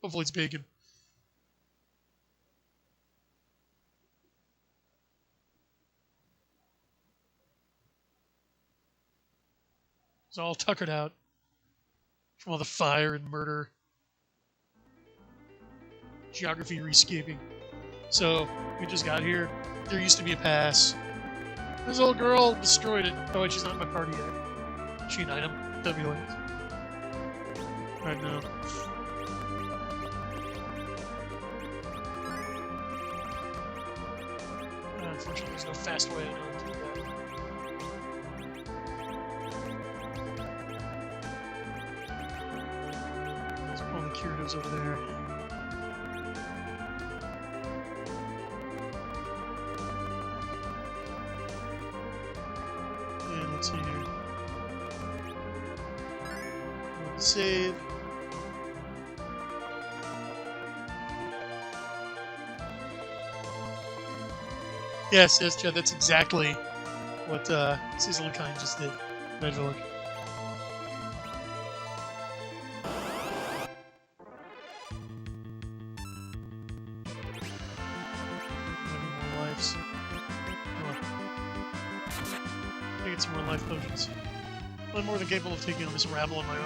Hopefully it's bacon. He's all tuckered out from all the fire and murder. Geography rescaping. So, we just got here. There used to be a pass. This little girl destroyed it. Oh, wait, she's not in my party yet. Is she an item? That'd be like. Right now. Unfortunately, there's no fast way to do that. There's all the Kyritos over there. And let's see here. Save. Yes, Chad, that's exactly what Cecil and Kine just did. Red Village. More lives. I get some more life potions. I'm more than capable of taking on this rabble on my own.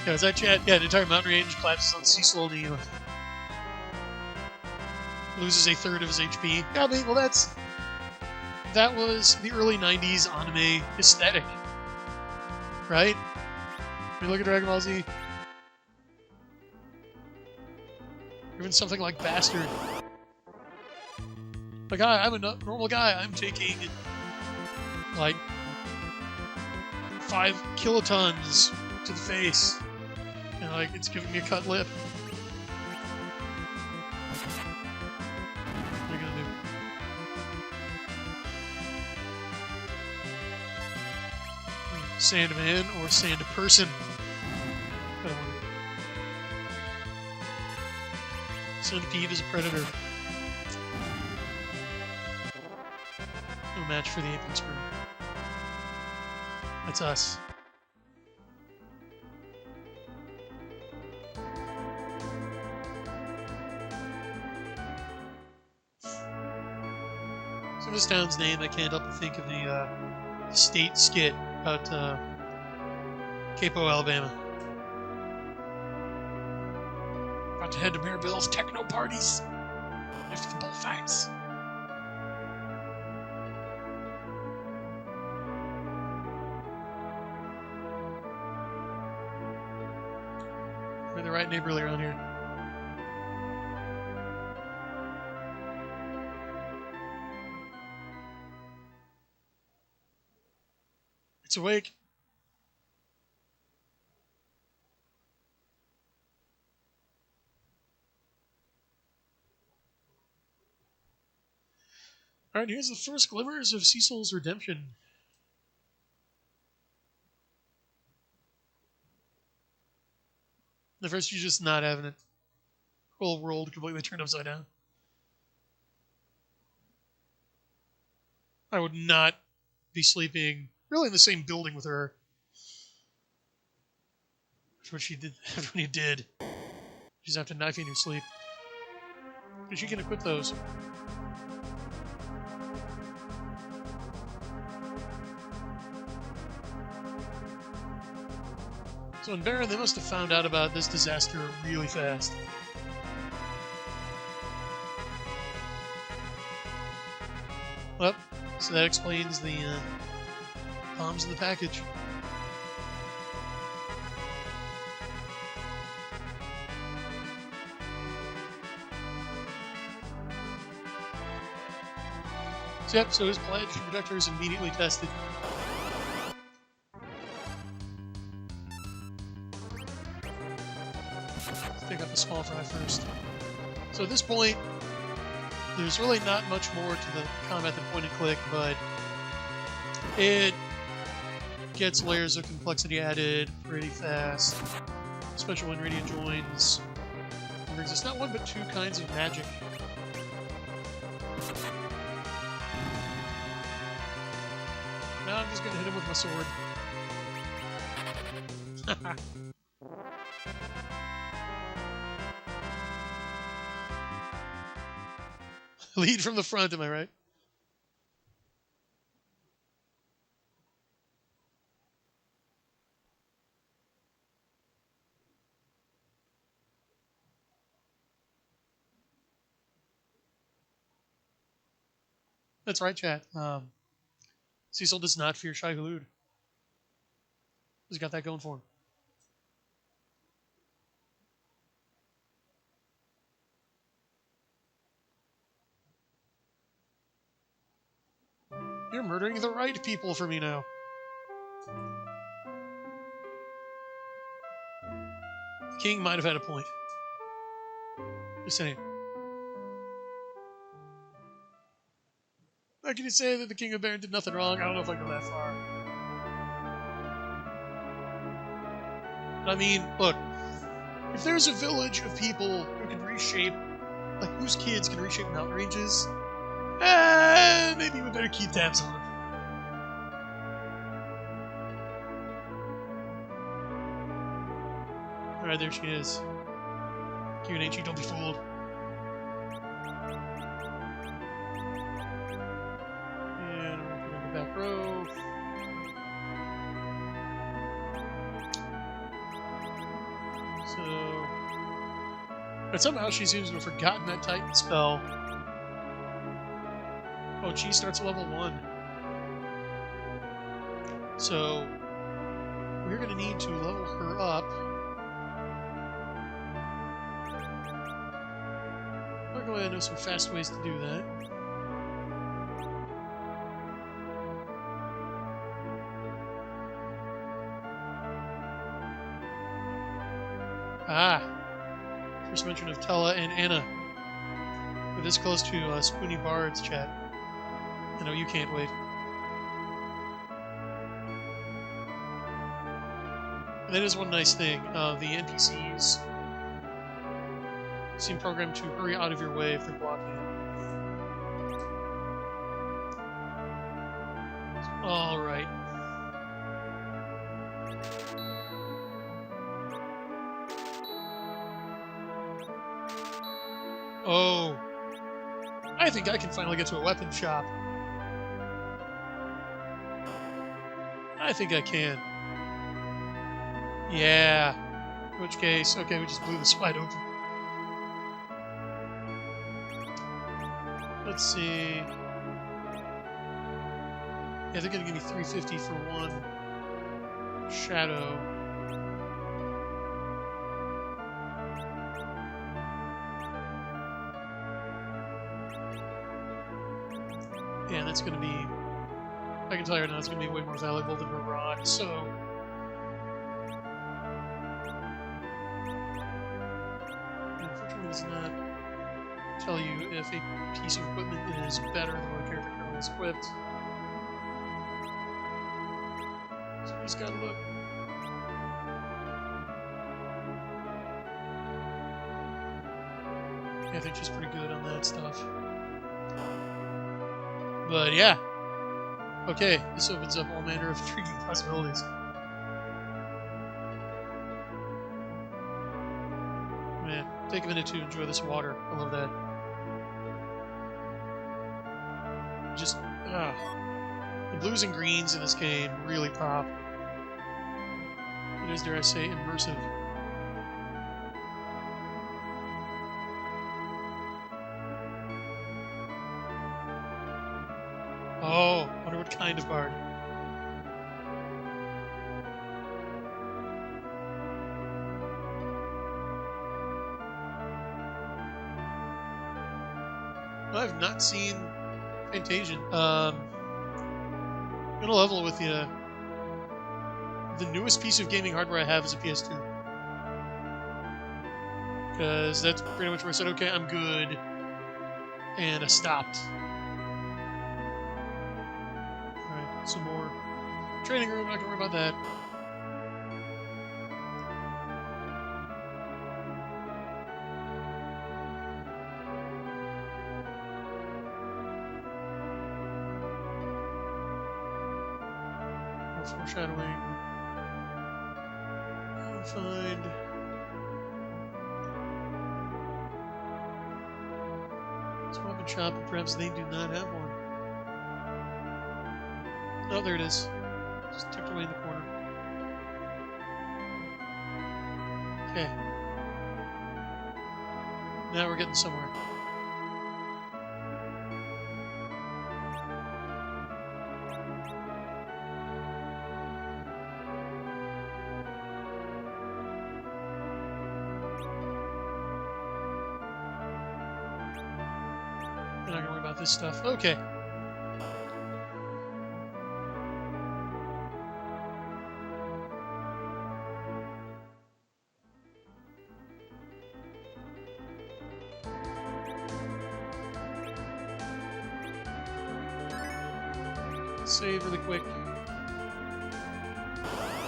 Yeah, is that chat? Yeah, the entire mountain range collapses on Cecil and he loses a third of his HP. Yeah, I mean, well, that was the early 90s anime aesthetic, right? I mean, look at Dragon Ball Z. Even something like Bastard. Like, I'm a normal guy. I'm taking, like, 5 kilotons to the face. And, like, it's giving me a cut lip. What are you gonna do? Sandman or Sand Person? I don't want to. Centipede is a predator. No match for the Apex Crew. That's us. So this town's name, I can't help but think of the state skit about Capo, Alabama. About to head to Mayor Bill's techno parties after the bullfights. We're the right neighborly around here. It's awake. Alright, here's the first glimmers of Cecil's redemption. The first, you're just not having it. Whole world completely turned upside down. I would not be sleeping really in the same building with her. That's what she did. That's what he did. She's have to knife you in your sleep. But she can equip those. So in Baron, they must have found out about this disaster really fast. Well, so that explains the bombs in the package. So, yep, so his pledge projector is immediately tested. Let's pick up the small fry first. So at this point, There's really not much more to the combat than point and click, but it gets layers of complexity added pretty fast, especially when Radiant joins. It brings us not one but two kinds of magic. Now I'm just gonna hit him with my sword. Lead from the front, am I right? That's right, chat. Cecil does not fear Shai Hulud. He's got that going for him. You're murdering the right people for me now. The king might have had a point. Just saying. How can you say that the king of Baron did nothing wrong? I don't know if I go that far. But I mean, look, if there's a village of people who can reshape, like whose kids can reshape mountain ranges, maybe we better keep tabs on them. Alright, there she is. Cute, ain't she? Don't be fooled. And we're going to the back row. So... But somehow she seems to have forgotten that Titan spell. Oh, Chi starts at level 1. So, we're going to need to level her up. By the way, I know some fast ways to do that. Ah! First mention of Tella and Anna. We're this close to Spoony Bard's chat. I know you can't wait. And that is one nice thing. The NPCs seem programmed to hurry out of your way if they're blocking it. Alright. Oh. I think I can finally get to a weapon shop. I think I can. Yeah. In which case, okay, we just blew this wide open. Let's see. Yeah, they're gonna give me 350 for one shadow. Yeah, that's gonna be... I can tell you right now, it's gonna be way more valuable than her rod, so... Unfortunately, it does not tell you if a piece of equipment is better than what a character currently is equipped. So you just gotta look. Yeah, I think she's pretty good on that stuff. But yeah. Okay, this opens up all manner of intriguing possibilities. Man, take a minute to enjoy this water. I love that. Just, the blues and greens in this game really pop. It is, dare I say, immersive. Oh, I wonder what kind of bard. I've not seen Fantasian. I'm gonna level with you. The newest piece of gaming hardware I have is a PS2. Because that's pretty much where I said, okay, I'm good. And I stopped. Alright, some more training room, not gonna worry about that. More foreshadowing. I'll find... weapon shop, but perhaps they do not have one. Oh, there it is. Just tucked away in the corner. Okay. Now we're getting somewhere. I'm not gonna worry about this stuff. Okay. Save really quick.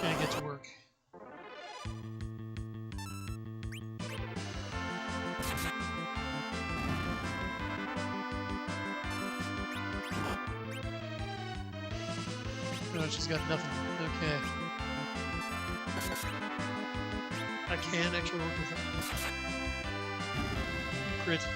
And get to work. No, she's got nothing. Okay. I can actually work with it. Crit.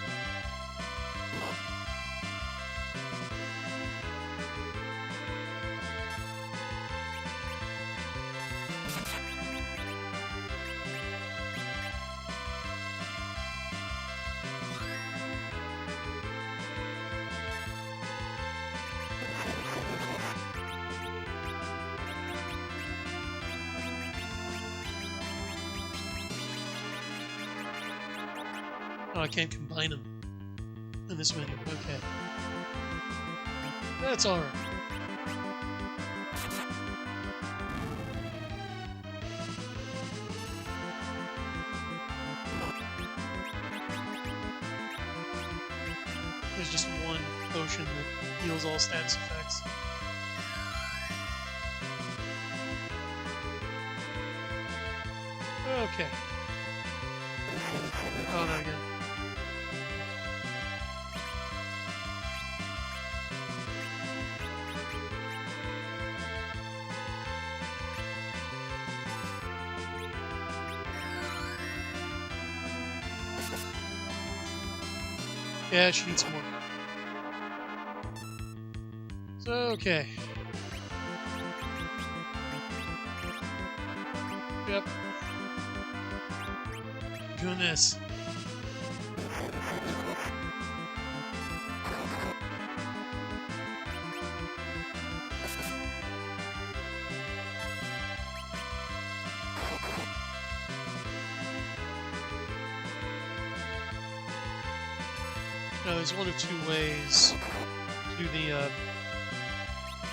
Oh, I can't combine them in this menu. Okay. That's alright. There's just one potion that heals all status effects. Okay. Oh, not again. Yeah, she needs more. So, okay. Yep. Doing this. Now, there's one of two ways to do the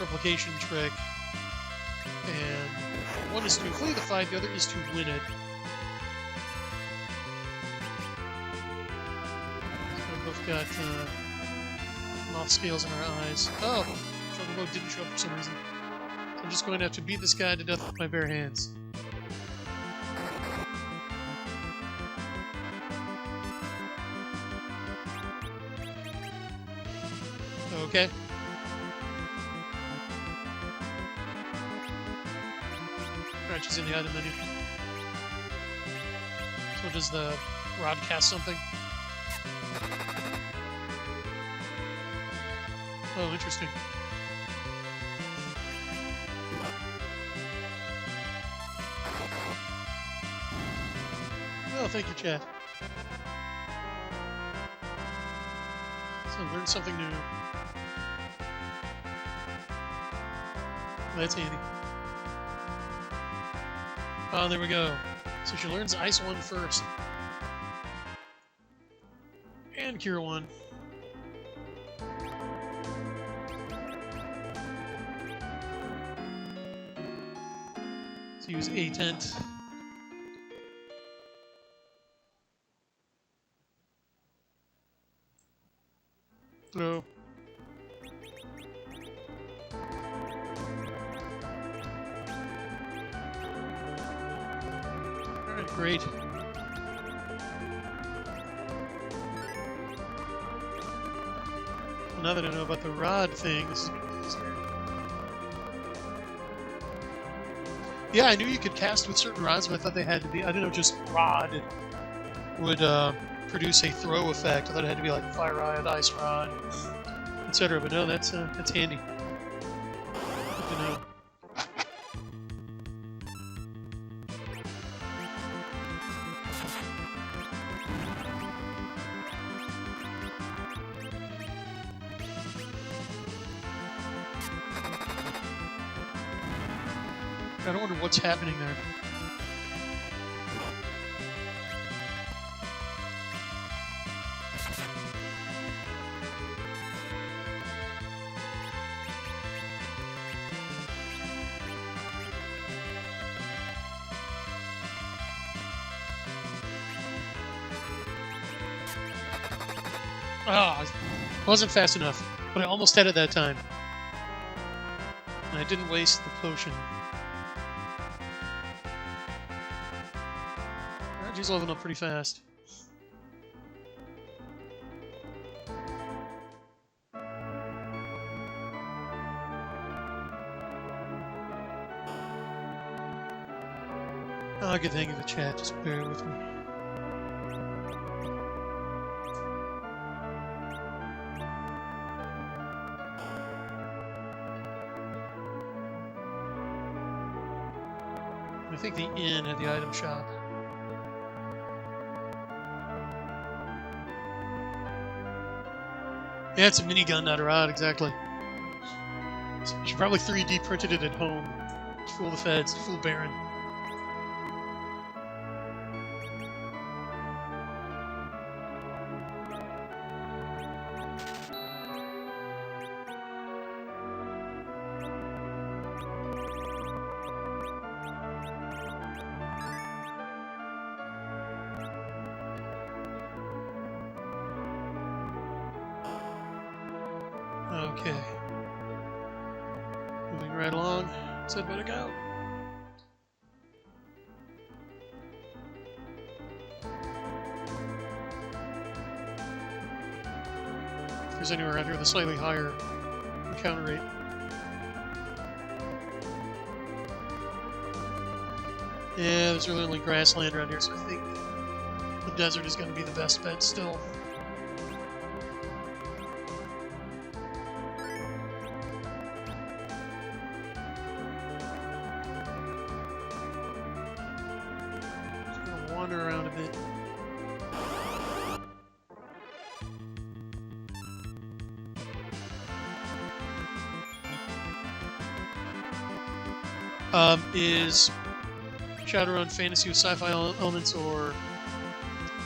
replication trick, and one is to complete the fight, the other is to win it. So we both got moth scales in our eyes. Oh, Chocobo didn't show up for some reason. So I'm just going to have to beat this guy to death with my bare hands. Okay. Alright, she's in the item menu. So does the rod cast something? Oh, interesting. Oh, thank you, chat. So learn something new. That's handy. Oh, there we go. So she learns Ice 1 first. And Cure 1. So use A tent. Hello. Alright, great. Well, now that I know about the rod thing, this is going to be easier. Yeah, I knew you could cast with certain rods, but I thought they had to be, I didn't know just rod would produce a throw effect. I thought it had to be like fire rod, ice rod, etc. But no, that's handy. Good to know. I don't wonder what's happening there. Ah, wasn't fast enough, but I almost had it that time. And I didn't waste the potion. He's leveling up pretty fast. Oh, good thing in the chat. Just bear with me. I think the inn had the item shop. Yeah, it's a minigun, not a rod, exactly. So you should probably 3D printed it at home. To fool the feds, to fool Baron. Okay. Moving right along. Said where to go. If there's anywhere around here with a slightly higher encounter rate. Yeah, there's really only grassland around here, so I think the desert is going to be the best bet still. Wander around a bit. Is Shadowrun fantasy with sci-fi elements or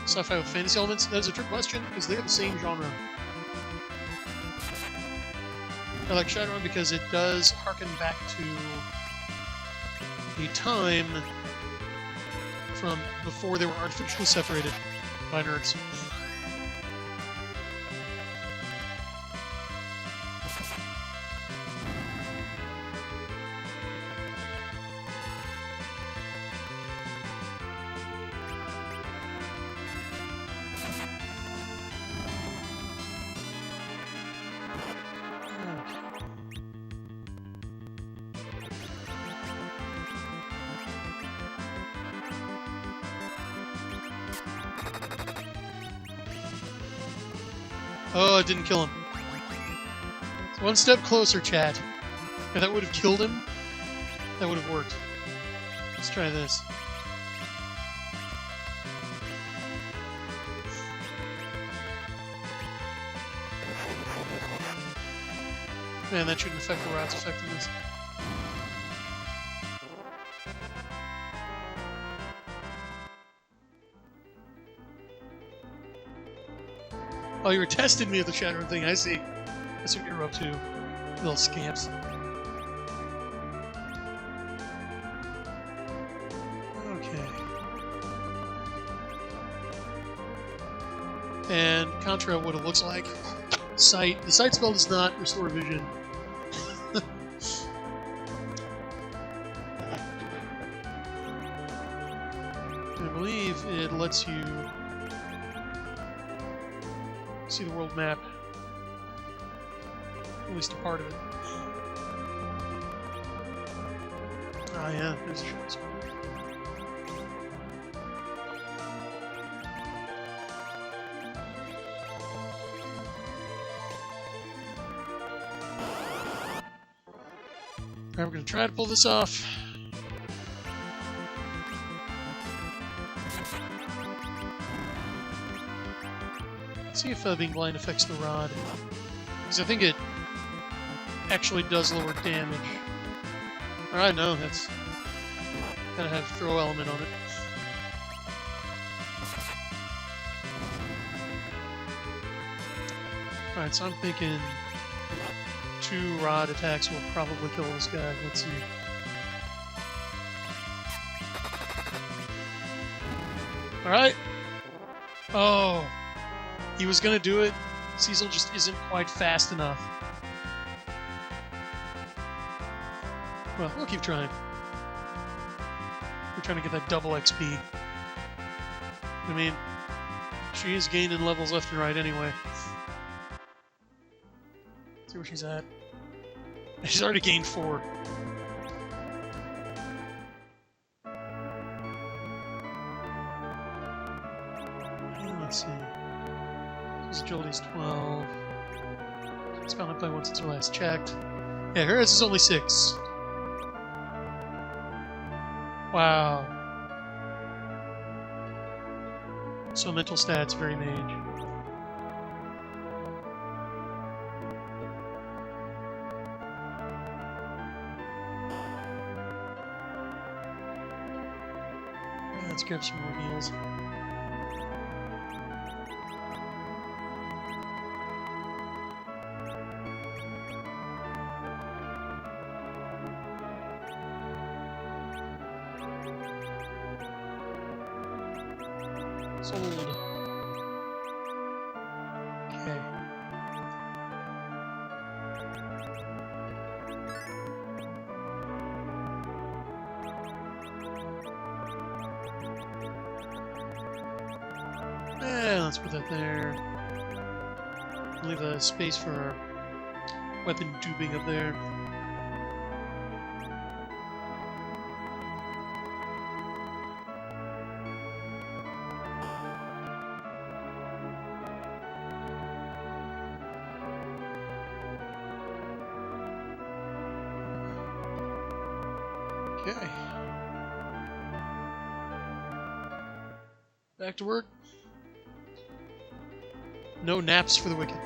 sci-fi with fantasy elements? That is a trick question because they're the same genre. I like Shadowrun because it does harken back to a time from before they were artificially separated by nerds. Oh, it didn't kill him. It's one step closer, chat. If that would have killed him, that would have worked. Let's try this. Man, that shouldn't affect the rod's effectiveness. Oh, you were testing me at the Shadowrun thing. I see. That's what you're up to, little scamps. Okay. And contra what it looks like. Sight. The sight spell does not restore vision. I believe it lets you see the world map. At least a part of it. Ah, yeah, there's a short spell. Alright, we're going to try to pull this off. See if being blind affects the rod. Because I think it actually does lower damage. Alright, no, that's gotta have a throw element on it. Alright, so I'm thinking 2 rod attacks will probably kill this guy. Let's see. Alright. Oh. He was gonna do it. Cecil just isn't quite fast enough. Well, we'll keep trying. We're trying to get that double XP. I mean, she is gaining levels left and right anyway. See where she's at. She's already gained 4. Let's see. His agility's 12. It's gone up by 1 since we last checked. Yeah, hers is only 6. Wow. So mental stats, very mage. Let's grab some more heals. Sold. Okay. Let's put that there. Leave a space for our weapon tubing up there. Okay. Back to work. No naps for the wicked.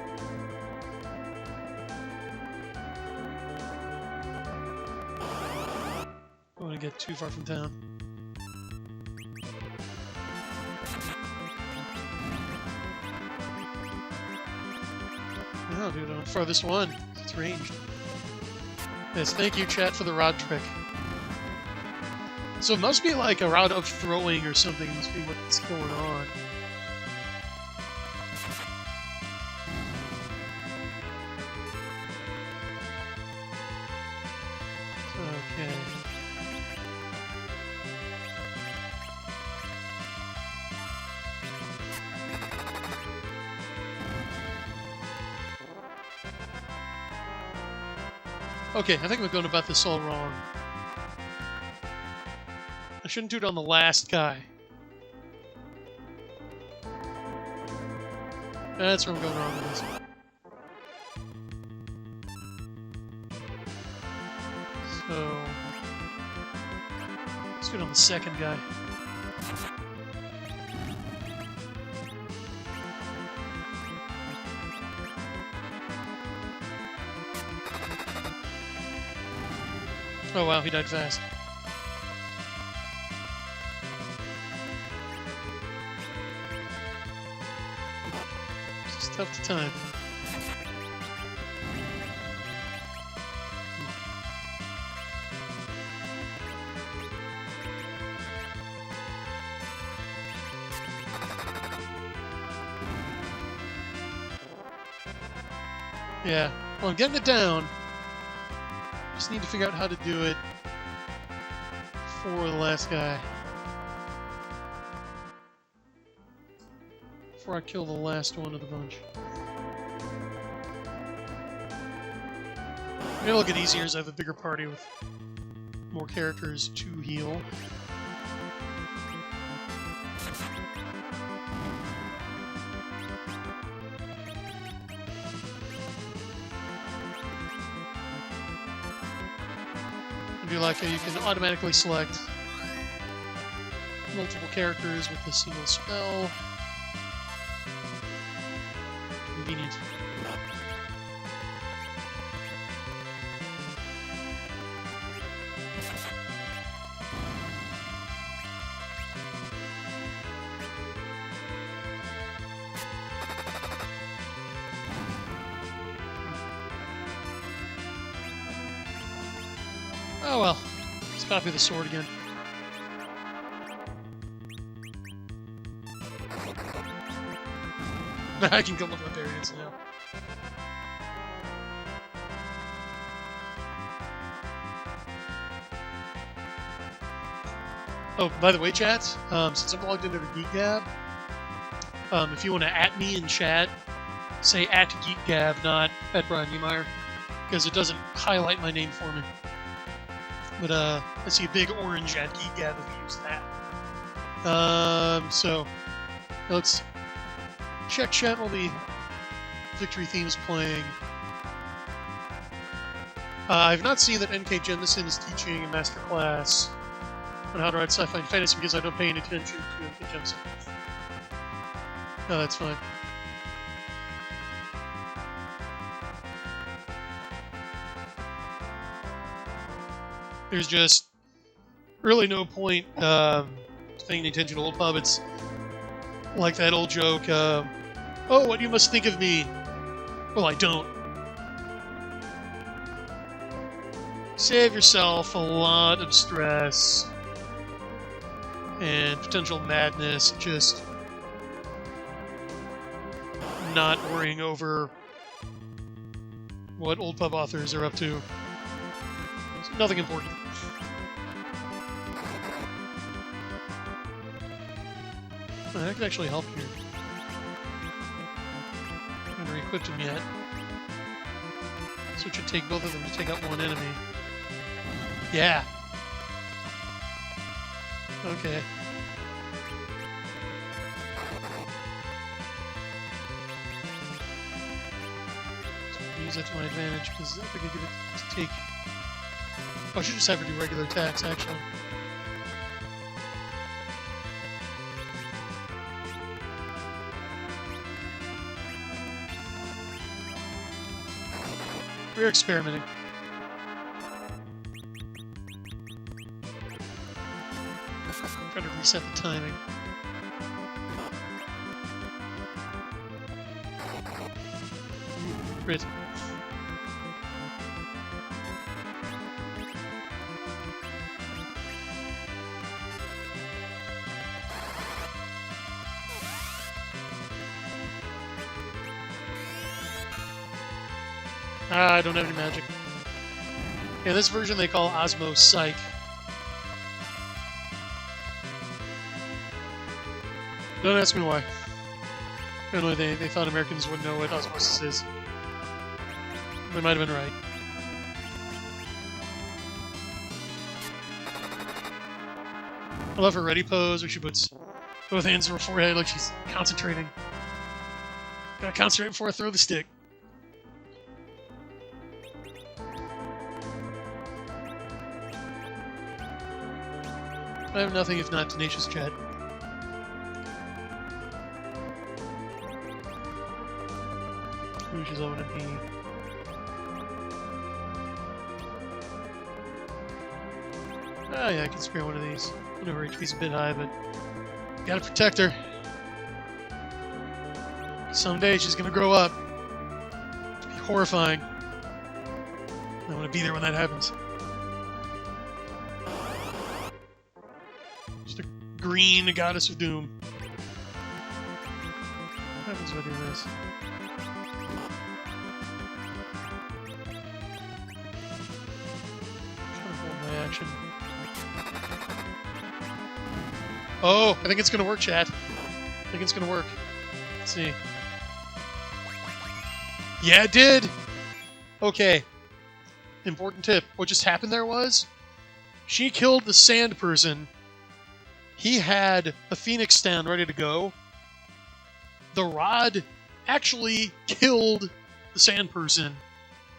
I don't want to get too far from town. Oh, dude, on the farthest one. It's ranged. Yes, thank you, chat, for the rod trick. So it must be like a route of throwing or something. Must be what's going on. Okay. Okay, I think we're going about this all wrong. I shouldn't do it on the last guy. That's where I'm going wrong with this. So... let's do it on the second guy. Oh wow, he died fast. This is tough to time. Yeah. Well, I'm getting it down. Just need to figure out how to do it for the last guy. Before I kill the last one of the bunch. Maybe it'll get easier as I have a bigger party with more characters to heal. I do like how you can automatically select multiple characters with a single spell. Convenient. Oh well, let's copy the sword again. I can come up with variants now. Oh, by the way, chat, since I'm logged into the Geek Gab, if you want to @ me in chat, say @GeekGab, not @Brian Niemeyer, because it doesn't highlight my name for me. But I see a big orange @GeekGab if you use that. So let's check chat while the victory theme is playing. I've not seen that NK Jemison is teaching a masterclass on how to write sci-fi and fantasy because I don't pay any attention to NK Jemison. No, that's fine. There's just really no point paying attention to old pub. It's like that old joke, oh, what you must think of me. Well, I don't. Save yourself a lot of stress and potential madness, just not worrying over what old pub authors are up to. It's nothing important. Oh, that could actually help here. I haven't re-equipped him yet. So it should take both of them to take out one enemy. Yeah! Okay. Use that to my advantage, because I think I get it to take... Oh, I should just have her do regular attacks, actually. We're experimenting. I'm trying to reset the timing. Crit. I don't have any magic. Yeah, this version they call Osmo Psych. Don't ask me why. Apparently they thought Americans wouldn't know what osmosis is. They might have been right. I love her ready pose where she puts both hands on her forehead like she's concentrating. Gotta concentrate before I throw the stick. I have nothing if not tenacious chat. Rouge is over to me. Oh yeah, I can spare one of these. I know her HP's a bit high, but gotta protect her. Someday she's gonna grow up. It'll be horrifying. I want to be there when that happens. Green Goddess of Doom. What happens if I do this? action. Oh, I think it's going to work, chat. I think it's going to work. Let's see. Yeah, it did! Okay. Important tip. What just happened there was, she killed the sand person. He had a Phoenix stand ready to go. The rod actually killed the sand person.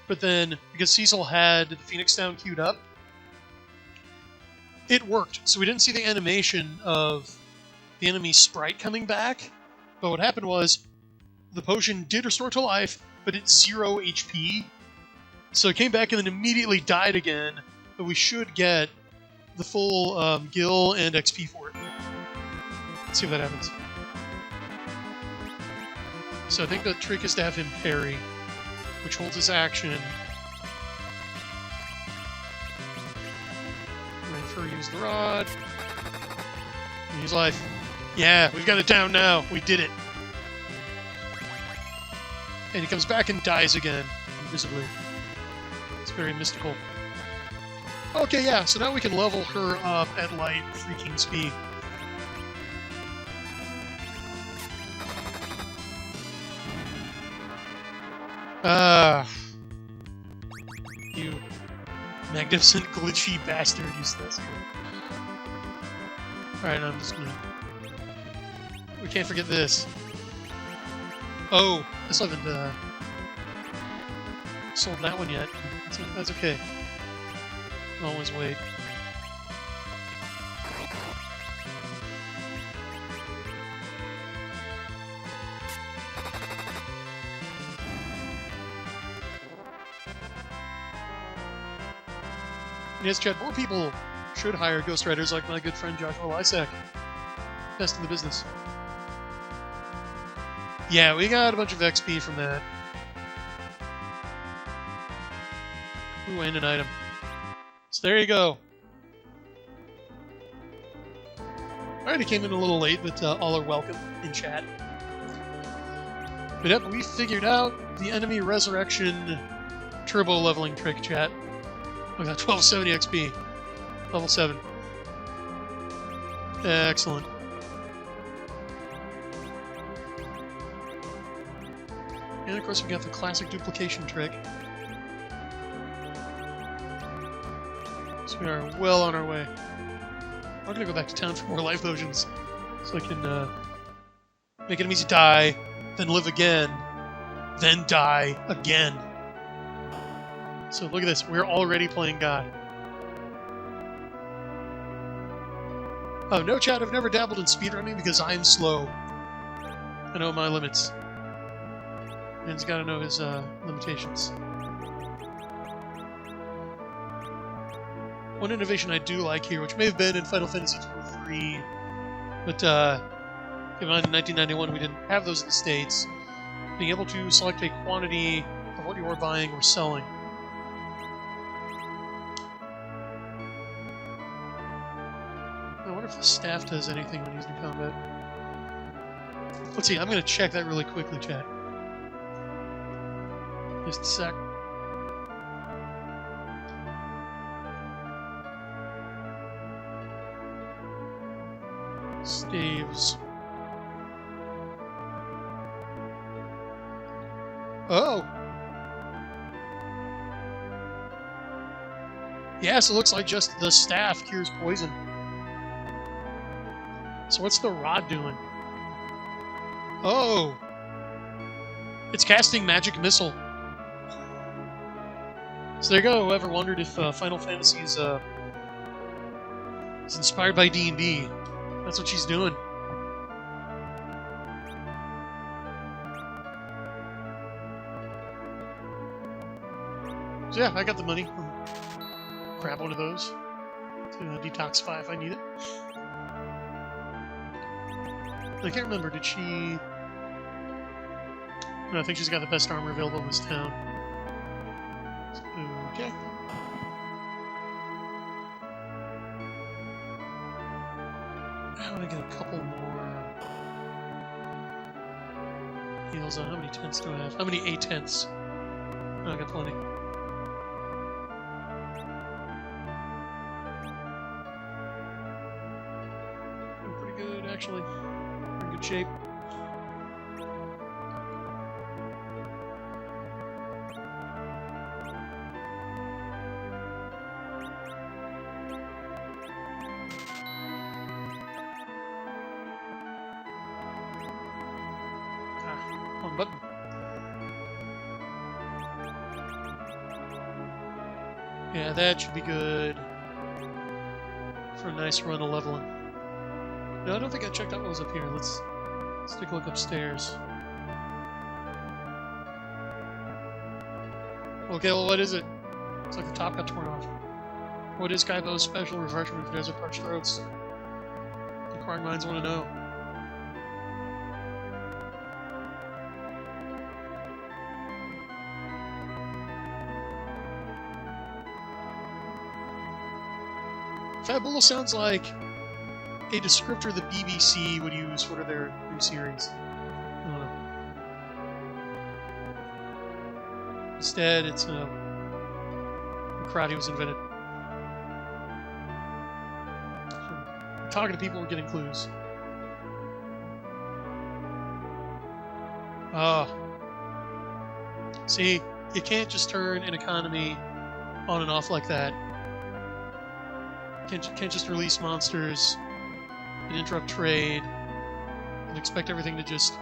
But then, because Cecil had the Phoenix stand queued up, it worked. So we didn't see the animation of the enemy sprite coming back. But what happened was, the potion did restore to life, but it's 0 HP. So it came back and then immediately died again. But we should get the full gil and XP for it. Let's see if that happens. So I think the trick is to have him parry, which holds his action. Use the rod. Use life. Yeah, we've got it down now. We did it. And he comes back and dies again, invisibly. It's very mystical. Okay, yeah, so now we can level her up at light freaking speed. You magnificent glitchy bastard, use this. Alright, I'm just gonna... We can't forget this. Oh, I still haven't sold that one yet. That's okay. I'll always wait. Yes, Chad, more people should hire ghostwriters like my good friend Joshua Lysak. Best in the business. Yeah, we got a bunch of XP from that. Ooh, and an item. So there you go. Alright, it came in a little late, but all are welcome in chat. But yep, we figured out the enemy resurrection turbo leveling trick, chat. We got 1270 XP. Level 7. Excellent. And of course we got the classic duplication trick. So we are well on our way. I'm gonna go back to town for more life potions, so I can make enemies die, then live again, then die again. So look at this, we're already playing God. Oh, no chat, I've never dabbled in speedrunning because I'm slow. I know my limits. Man's gotta know his limitations. One innovation I do like here, which may have been in Final Fantasy 3, but given in 1991 we didn't have those in the States, being able to select a quantity of what you are buying or selling. I wonder if the staff does anything when used in combat. Let's see, I'm going to check that really quickly, chat. Just a sec. Staves. Oh! Yes, it looks like just the staff cures poison. So what's the rod doing? Oh! It's casting Magic Missile. So there you go. Whoever wondered if Final Fantasy is inspired by D&D, that's what she's doing. So yeah, I got the money. Grab one of those to detoxify if I need it. I can't remember, did she... No, I think she's got the best armor available in this town. Okay. I want to get a couple more heals on. How many tenths do I have? How many 8/10ths? Oh, I got plenty. actually. We're in good shape. Wrong button. Yeah, that should be good for a nice run of leveling. No, I don't think I checked out what was up here. Let's take a look upstairs. Okay, well, what is it? Looks like the top got torn off. What is Kaibo's special refreshment for desert parched throats? Inquiring minds want to know. Fabula sounds like a descriptor the BBC would use for their new series. I don't know. Instead, it's a karate was invented. So, talking to people, we're getting clues. See, you can't just turn an economy on and off like that. Can't just release monsters and interrupt trade and expect everything to just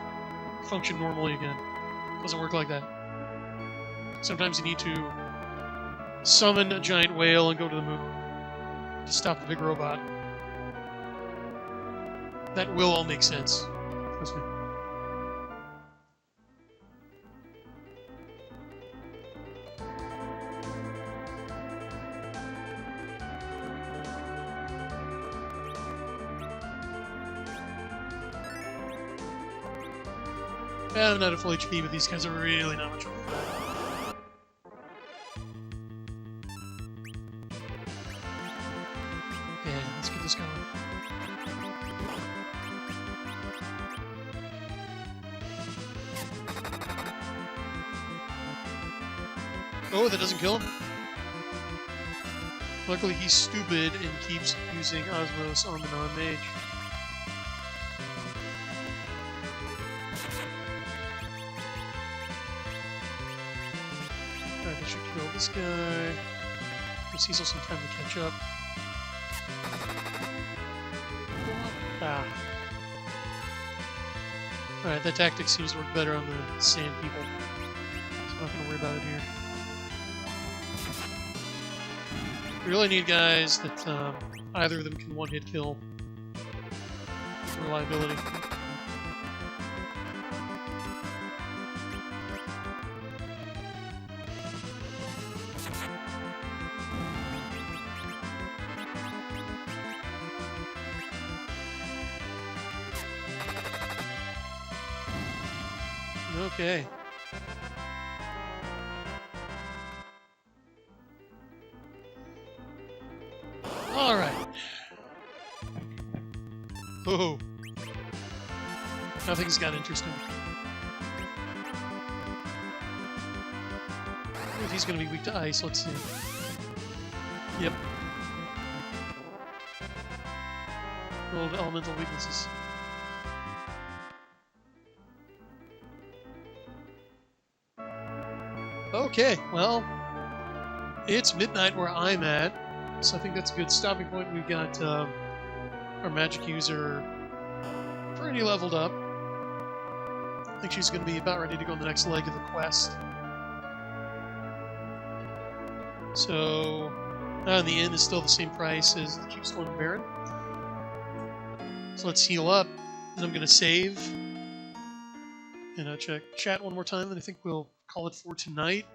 function normally again. It doesn't work like that. Sometimes you need to summon a giant whale and go to the moon to stop the big robot. That will all make sense. Trust me. Yeah, I'm not at full HP, but these guys are really not much fun. Okay, let's get this going. Oh, that doesn't kill him? Luckily, he's stupid and keeps using Osmos on the non-mage. Alright, I should kill this guy. Gives Cecil some time to catch up. Ah. Alright, that tactic seems to work better on the sand people. So I'm not gonna worry about it here. We really need guys that either of them can one-hit kill. Reliability. Okay. All right. Oh. Now things got interesting. If he's going to be weak to ice, let's see. Yep. Rolled elemental weaknesses. Okay, well, it's midnight where I'm at, so I think that's a good stopping point. We've got our magic user pretty leveled up. I think she's going to be about ready to go on the next leg of the quest. So, the inn is still the same price as the Keepstone and Baron. So let's heal up, and I'm going to save. And I'll check chat one more time, and I think we'll call it for tonight.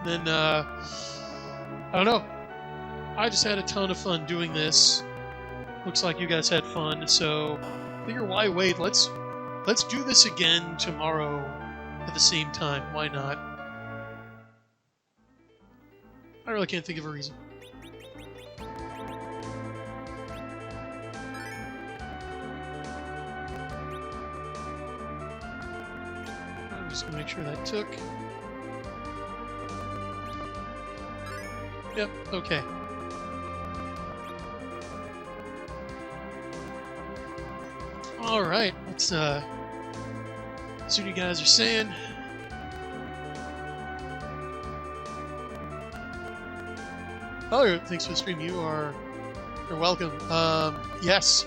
Then, I don't know. I just had a ton of fun doing this. Looks like you guys had fun, so figure why wait? Let's do this again tomorrow at the same time. Why not? I really can't think of a reason. I'm just gonna make sure that took. Yep, okay. All right, let's see what you guys are saying. Oh, thanks for the stream. You're welcome. Yes,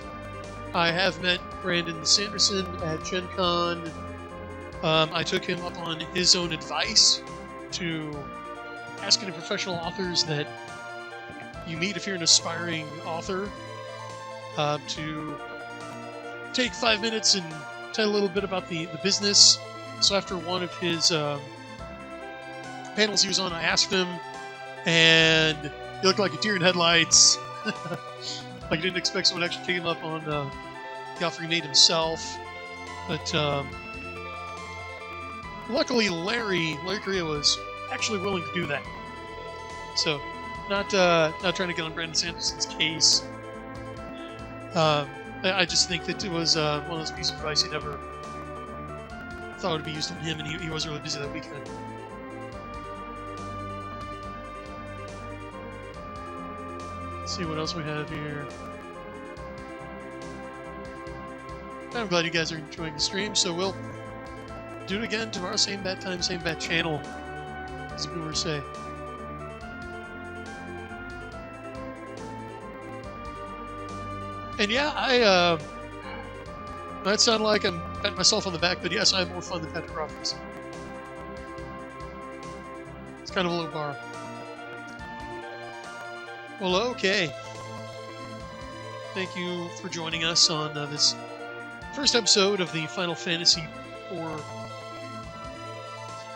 I have met Brandon Sanderson at Gen Con. I took him up on his own advice to ask any professional authors that you meet if you're an aspiring author to take 5 minutes and tell a little bit about the business. So after one of his panels he was on, I asked him, and he looked like a deer in headlights. Like I didn't expect someone to actually take him up on the offer he made himself. But luckily Larry Correa was actually willing to do that. So not trying to get on Brandon Sanderson's case. I just think that it was one of those pieces of advice he never thought would be used on him, and he was really busy that weekend. Let's see what else we have here. I'm glad you guys are enjoying the stream, so we'll do it again tomorrow, same bad time, same bad channel, as the boomers say. And yeah, I might sound like I'm patting myself on the back, but yes, I have more fun than Patrick Rothfuss. It's kind of a low bar. Well, okay. Thank you for joining us on this first episode of the Final Fantasy IV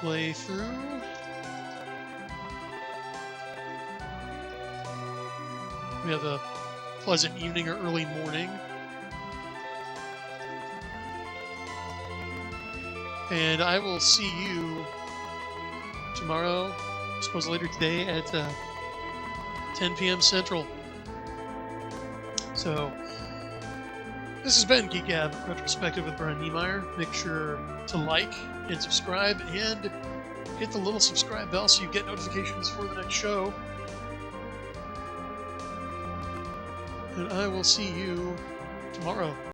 playthrough. We have a pleasant evening or early morning. And I will see you tomorrow, I suppose later today, at 10 p.m. Central. So, this has been Geek Retro-Spective with Brian Niemeyer. Make sure to like and subscribe, and hit the little subscribe bell so you get notifications for the next show. And I will see you tomorrow.